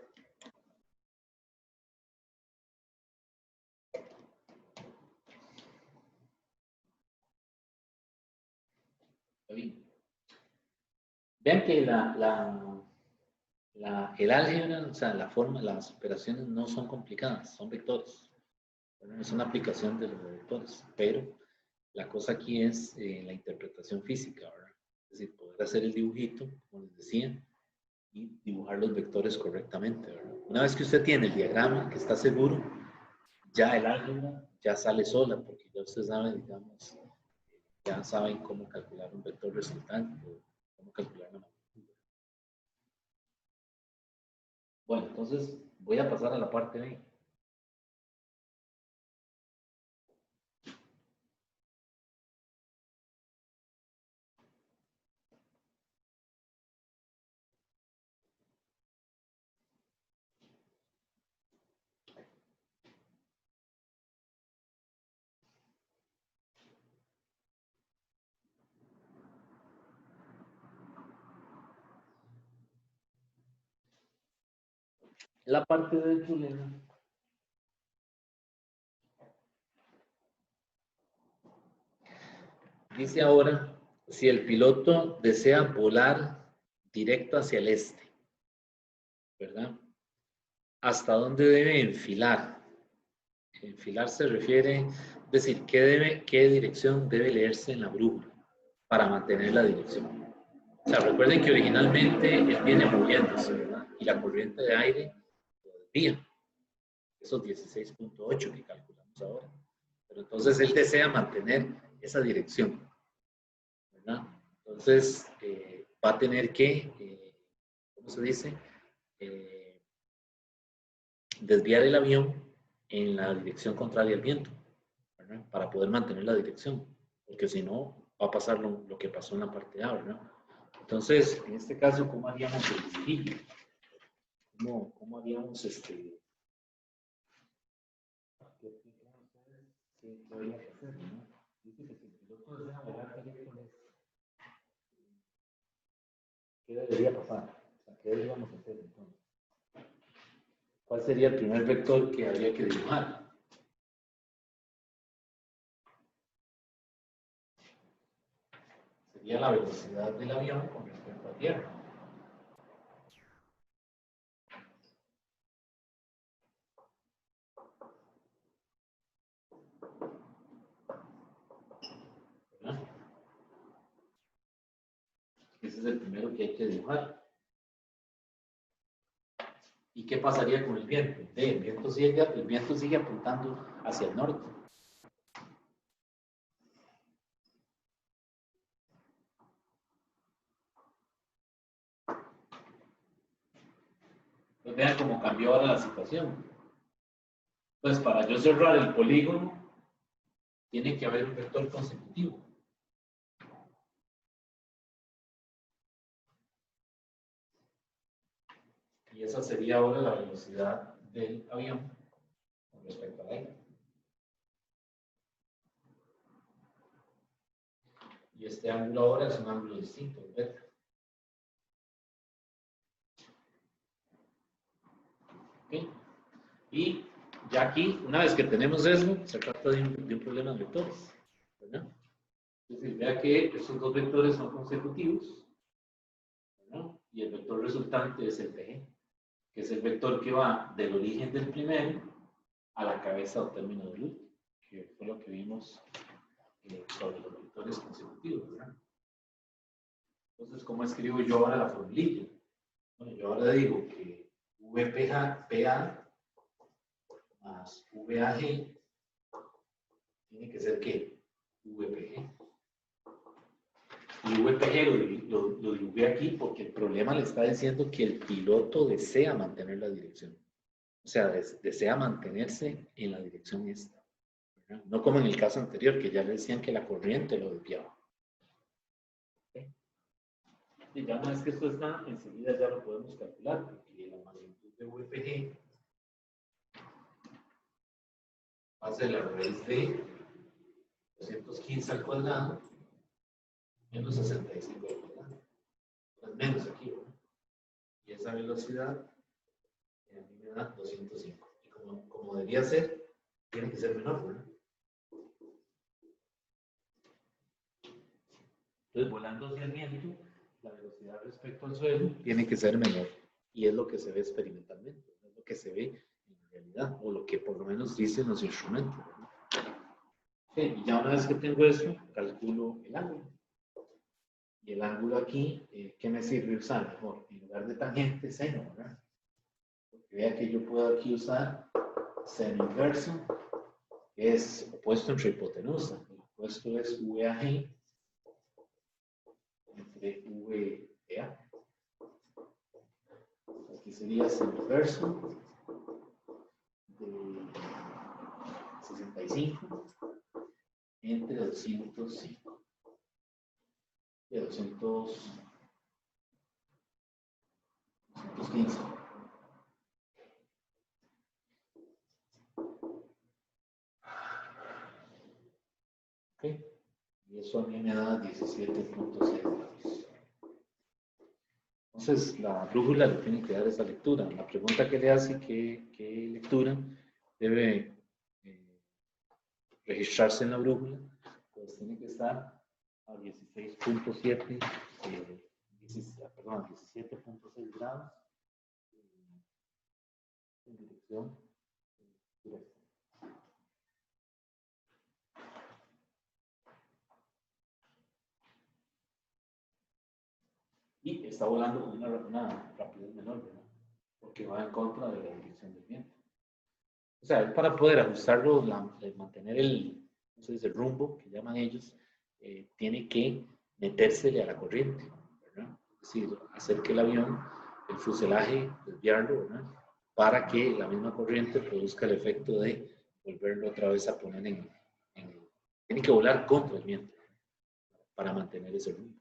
Vean que el álgebra, o sea, la forma, las operaciones no son complicadas, son vectores. Bueno, es una aplicación de los vectores, pero la cosa aquí es la interpretación física, ¿verdad? Es decir, poder hacer el dibujito, como les decía, y dibujar los vectores correctamente, ¿verdad? Una vez que usted tiene el diagrama, que está seguro, ya el álgebra ya sale sola, porque ya usted sabe, digamos, ya saben cómo calcular un vector resultante, o cómo calcular la magnitud. Bueno, entonces voy a pasar a la parte B. La parte del problema dice ahora, si el piloto desea volar directo hacia el este, ¿verdad? ¿Hasta dónde debe enfilar? Enfilar se refiere, es decir, qué dirección debe leerse en la brújula para mantener la dirección. O sea, recuerden que originalmente él viene moviéndose, ¿verdad? Y la corriente de aire lo desvía, esos 16.8 que calculamos ahora. Pero entonces él desea mantener esa dirección, ¿verdad? Entonces va a tener que, ¿cómo se dice? Desviar el avión en la dirección contraria al viento, ¿verdad? Para poder mantener la dirección, porque si no va a pasar lo que pasó en la parte A, ¿verdad? Entonces, en este caso, ¿cómo haríamos el dibujillo? ¿Cómo haríamos ¿Qué habría que hacer, no? Dice que si el piloto desea volar directo, ¿qué debería pasar? O sea, ¿qué deberíamos hacer entonces? ¿Cuál sería el primer vector que habría que dibujar? Sería la velocidad del avión con respecto a tierra. ¿Verdad? Ese es el primero que hay que dibujar. ¿Y qué pasaría con el viento? El viento sigue apuntando hacia el norte. Entonces vean cómo cambió ahora la situación. Pues para yo cerrar el polígono, tiene que haber un vector consecutivo. Y esa sería ahora la velocidad del avión con respecto al aire. Y este ángulo ahora es un ángulo distinto, beta. ¿Okay? Y ya aquí, una vez que tenemos eso, se trata de un problema de vectores, ¿verdad? Es decir, vea que estos dos vectores son consecutivos, ¿verdad? Y el vector resultante es el PG, que es el vector que va del origen del primero a la cabeza o término del último, que fue lo que vimos sobre los vectores consecutivos, ¿verdad? Entonces, ¿cómo escribo yo ahora la formulilla? Bueno, yo ahora digo que VPA más VAG tiene que ser ¿qué? VPG. Y VPG lo dibujé aquí porque el problema le está diciendo que el piloto desea mantener la dirección. O sea, desea mantenerse en la dirección esta. ¿Verdad? No como en el caso anterior, que ya le decían que la corriente lo desviaba. ¿Okay? Y ya una vez que esto está, enseguida ya lo podemos calcular, porque la magnitud de VPG va a ser la raíz de 215 al cuadrado menos 65 al cuadrado. Pues menos aquí, ¿verdad? Y esa velocidad a mí me da 205. Y como debería ser, tiene que ser menor, ¿verdad? Entonces, volando hacia el viento, la velocidad respecto al suelo tiene que ser menor. Y es lo que se ve experimentalmente, es lo que se ve en realidad, o lo que por lo menos dicen los instrumentos, ¿verdad? Okay, y ya una vez que tengo eso, calculo el ángulo. Y el ángulo aquí, ¿qué me sirve usar mejor? En lugar de tangente, seno, ¿verdad? Porque vea que yo puedo aquí usar seno inverso, que es opuesto entre hipotenusa. El opuesto es VAG entre VA. Aquí sería seno inverso de 65 entre 205. De 215. Okay. Y eso a mí me da 17.6 grados. Entonces, la brújula le tiene que dar esa lectura. La pregunta que le hace, ¿qué lectura debe registrarse en la brújula? Pues tiene que estar a 16.7, perdón, 17.6 grados en dirección directa. Y está volando con una rapidez menor, ¿verdad? Porque va en contra de la dirección del viento. O sea, para poder ajustarlo, mantener ¿cómo se dice? El rumbo, que llaman ellos, tiene que metérsele a la corriente, ¿verdad? Es decir, hacer que el avión, el fuselaje, desviarlo, ¿verdad? Para que la misma corriente produzca el efecto de volverlo otra vez a poner tiene que volar contra el viento para mantener ese rumbo.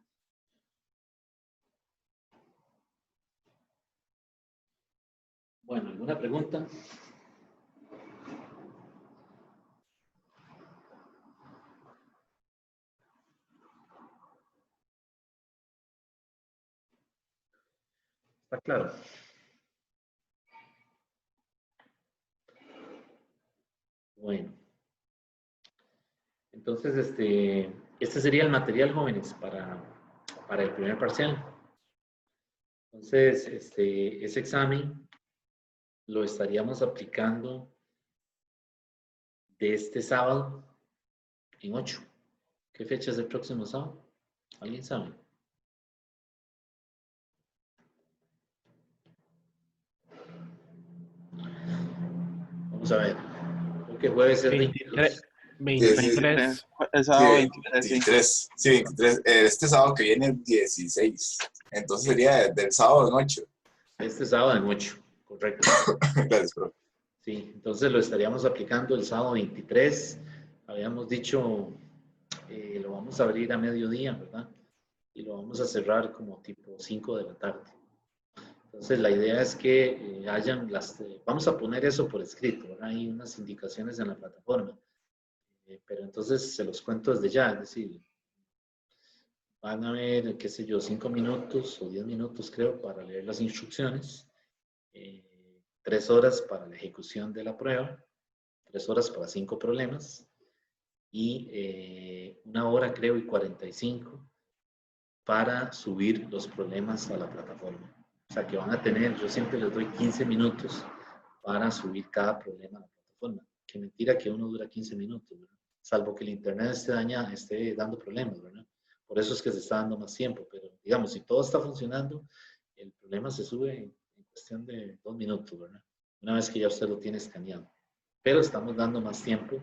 Bueno, ¿alguna pregunta? ¿Está claro? Bueno. Entonces, este sería el material, jóvenes, para el primer parcial. Entonces, ese examen lo estaríamos aplicando de este sábado en 8. ¿Qué fecha es el próximo sábado? ¿Alguien sabe? Vamos a ver. Creo que jueves es 22. 23. El sábado Sí, 23, sí. 23. Sí, 23. Este sábado que viene es 16. Entonces sería del sábado en 8. Este sábado en 8, correcto. Gracias, profe. Sí, entonces lo estaríamos aplicando el sábado 23. Habíamos dicho, lo vamos a abrir a mediodía, ¿verdad? Y lo vamos a cerrar como tipo 5 de la tarde. Entonces la idea es que hayan vamos a poner eso por escrito, ¿verdad? Hay unas indicaciones en la plataforma. Pero entonces se los cuento desde ya, es decir, van a ver, qué sé yo, 5 minutos o 10 minutos creo para leer las instrucciones, 3 horas para la ejecución de la prueba, 3 horas para 5 problemas y 1 hora creo y 45 para subir los problemas a la plataforma. O sea que van a tener, yo siempre les doy 15 minutos para subir cada problema a la plataforma. Qué mentira que uno dura 15 minutos, ¿verdad? Salvo que el internet esté dando problemas, ¿verdad? Por eso es que se está dando más tiempo, pero digamos, si todo está funcionando, el problema se sube en cuestión de 2 minutos, ¿verdad? Una vez que ya usted lo tiene escaneado. Pero estamos dando más tiempo,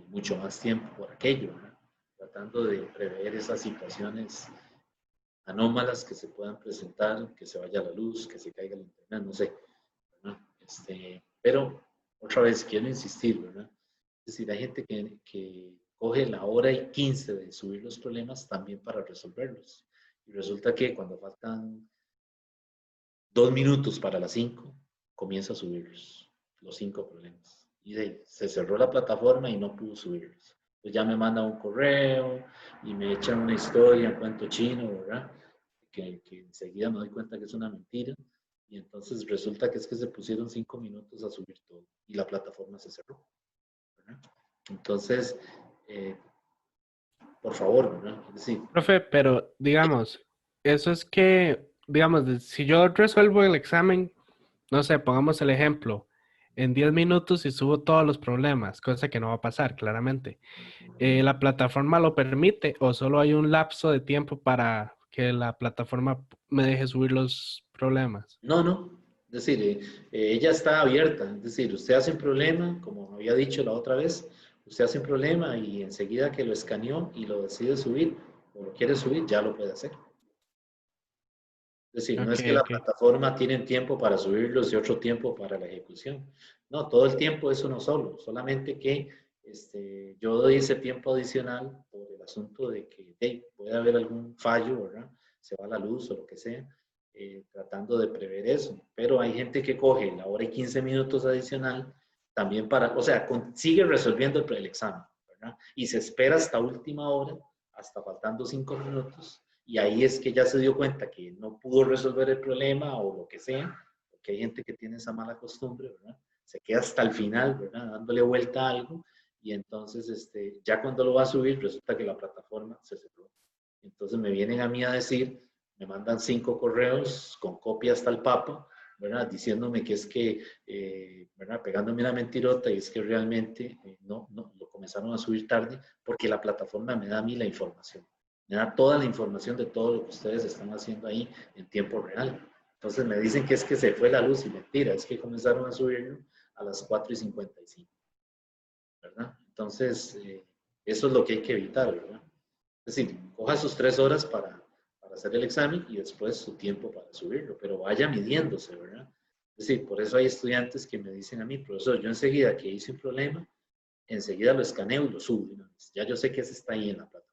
mucho más tiempo por aquello, ¿verdad? Tratando de prever esas situaciones anómalas que se puedan presentar, que se vaya la luz, que se caiga el internet, no sé, ¿verdad? Pero otra vez quiero insistir, ¿verdad? Es decir, hay gente que coge la hora y 15 de subir los problemas también para resolverlos. Y resulta que cuando faltan 2 minutos para las 5, comienza a subirlos, los 5 problemas. Y se cerró la plataforma y no pudo subirlos. Pues ya me manda un correo y me echan una historia, un cuento chino, ¿verdad? Que enseguida me doy cuenta que es una mentira. Y entonces resulta que es que se pusieron 5 minutos a subir todo y la plataforma se cerró, ¿verdad? Entonces, por favor, ¿verdad? Es decir, Profe, pero digamos, eso es que, digamos, si yo resuelvo el examen, no sé, pongamos el ejemplo, en 10 minutos y subo todos los problemas, cosa que no va a pasar, claramente. ¿La plataforma lo permite o solo hay un lapso de tiempo para que la plataforma me deje subir los problemas? no, no. Es decir, ella está abierta. Es decir, usted hace un problema, como había dicho la otra vez, usted hace un problema y enseguida que lo escaneó y lo decide subir o lo quiere subir, ya lo puede hacer. Es decir, no Ok, es que la ok. plataforma tiene tiempo para subirlos y otro tiempo para la ejecución. No, todo el tiempo es uno solo, solamente que yo doy ese tiempo adicional por el asunto de que puede haber algún fallo, ¿verdad? Se va la luz o lo que sea, tratando de prever eso. Pero hay gente que coge la hora y 15 minutos adicional también para, o sea, sigue resolviendo el examen, ¿verdad? Y se espera hasta última hora, hasta faltando 5 minutos y ahí es que ya se dio cuenta que no pudo resolver el problema o lo que sea, porque hay gente que tiene esa mala costumbre, ¿verdad? Se queda hasta el final, ¿verdad? Dándole vuelta a algo y entonces ya cuando lo va a subir resulta que la plataforma se cerró. Entonces me vienen a mí a decir, me mandan 5 correos con copia hasta el Papa, ¿verdad? Diciéndome que es que, ¿verdad? Pegándome una mentirota y es que realmente no, lo comenzaron a subir tarde porque la plataforma me da a mí la información. Me da toda la información de todo lo que ustedes están haciendo ahí en tiempo real. Entonces me dicen que es que se fue la luz y mentira, es que comenzaron a subirlo a las 4:55, ¿verdad? Entonces, eso es lo que hay que evitar, ¿verdad? Es decir, coja sus 3 horas para hacer el examen y después su tiempo para subirlo, pero vaya midiéndose, ¿verdad? Es decir, por eso hay estudiantes que me dicen a mí, profesor, yo enseguida que hice un problema, enseguida lo escaneo y lo subo. Ya yo sé que ese está ahí en la plataforma.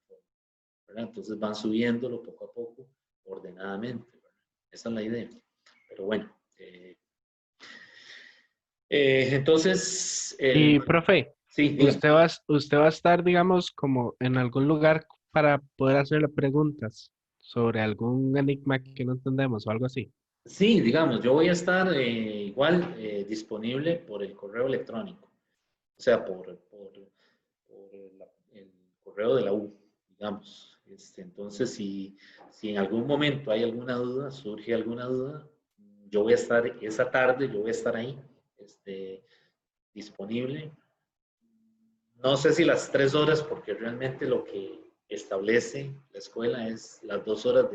¿Verdad? Entonces van subiéndolo poco a poco, ordenadamente, ¿verdad? Esa es la idea. Pero bueno, entonces, Y, profe, sí, dígame. usted va a estar, digamos, como en algún lugar para poder hacerle preguntas sobre algún enigma que no entendemos o algo así. Sí, digamos, yo voy a estar igual disponible por el correo electrónico, o sea, por el correo de la U, digamos. Entonces, si en algún momento hay alguna duda, surge alguna duda, yo voy a estar esa tarde, yo voy a estar ahí disponible. No sé si las 3 horas, porque realmente lo que establece la escuela es las 2 horas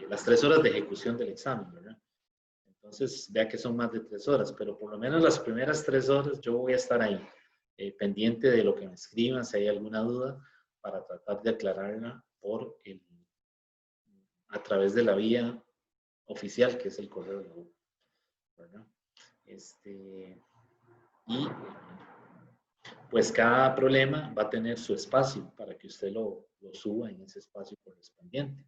las 3 horas de ejecución del examen, ¿verdad? Entonces, vea que son más de 3 horas, pero por lo menos las primeras 3 horas yo voy a estar ahí, pendiente de lo que me escriban, si hay alguna duda, para tratar de aclararla a través de la vía oficial, que es el correo de la U, ¿verdad? Y pues cada problema va a tener su espacio para que usted lo suba en ese espacio correspondiente.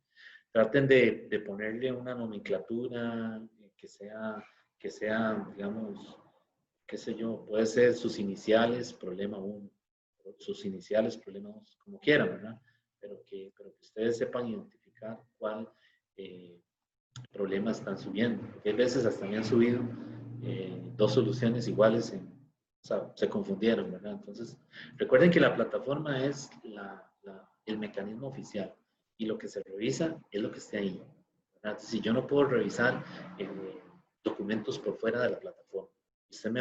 Traten de ponerle una nomenclatura que sea, digamos, qué sé yo, puede ser sus iniciales, problema 1, sus iniciales, problema 2, como quieran, ¿verdad? pero que ustedes sepan identificar cuál problema están subiendo. Porque hay veces hasta me han subido dos soluciones iguales, o sea, se confundieron, ¿verdad? Entonces, recuerden que la plataforma es el mecanismo oficial y lo que se revisa es lo que esté ahí, ¿verdad? Si yo no puedo revisar documentos por fuera de la plataforma, que ustedes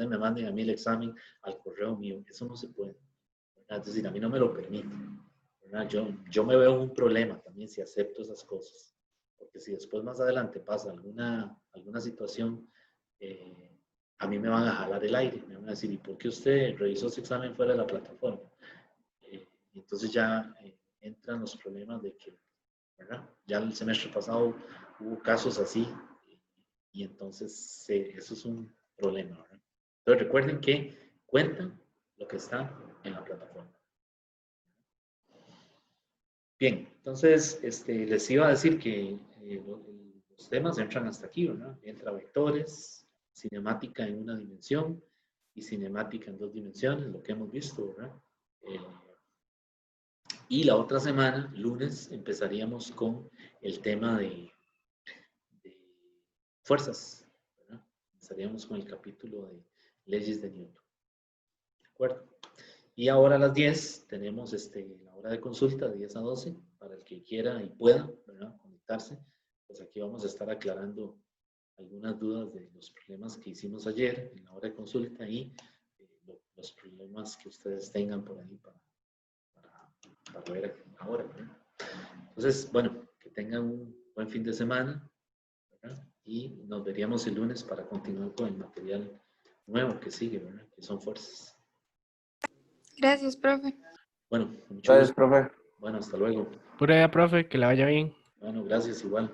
me manden a mí el examen al correo mío, eso no se puede, ¿verdad? Es decir, a mí no me lo permite, ¿verdad? Yo me veo un problema también si acepto esas cosas, porque si después más adelante pasa alguna situación, a mí me van a jalar el aire, me van a decir, ¿y por qué usted revisó ese examen fuera de la plataforma? Y entonces ya entran los problemas de que, ¿verdad? Ya el semestre pasado hubo casos así, y entonces eso es un problema, ¿verdad? Entonces recuerden que cuentan lo que está en la plataforma. Bien, entonces les iba a decir que los temas entran hasta aquí, ¿verdad? Entra vectores, cinemática en una dimensión y cinemática en 2 dimensiones, lo que hemos visto, ¿verdad? Y la otra semana, lunes, empezaríamos con el tema de fuerzas, ¿verdad? Empezaríamos con el capítulo de leyes de Newton. ¿De acuerdo? Y ahora a las 10 tenemos la hora de consulta de 10 a 12 para el que quiera y pueda, ¿verdad?, conectarse. Pues aquí vamos a estar aclarando algunas dudas de los problemas que hicimos ayer en la hora de consulta y los problemas que ustedes tengan por ahí para ver ahora, ¿verdad? Entonces, bueno, que tengan un buen fin de semana, ¿verdad? Y nos veríamos el lunes para continuar con el material nuevo que sigue, ¿verdad?, que son fuerzas. Gracias, profe. Bueno, mucho Gracias, gusto. profe. Bueno, hasta luego. Pura idea, profe, que le vaya bien. Bueno, gracias igual.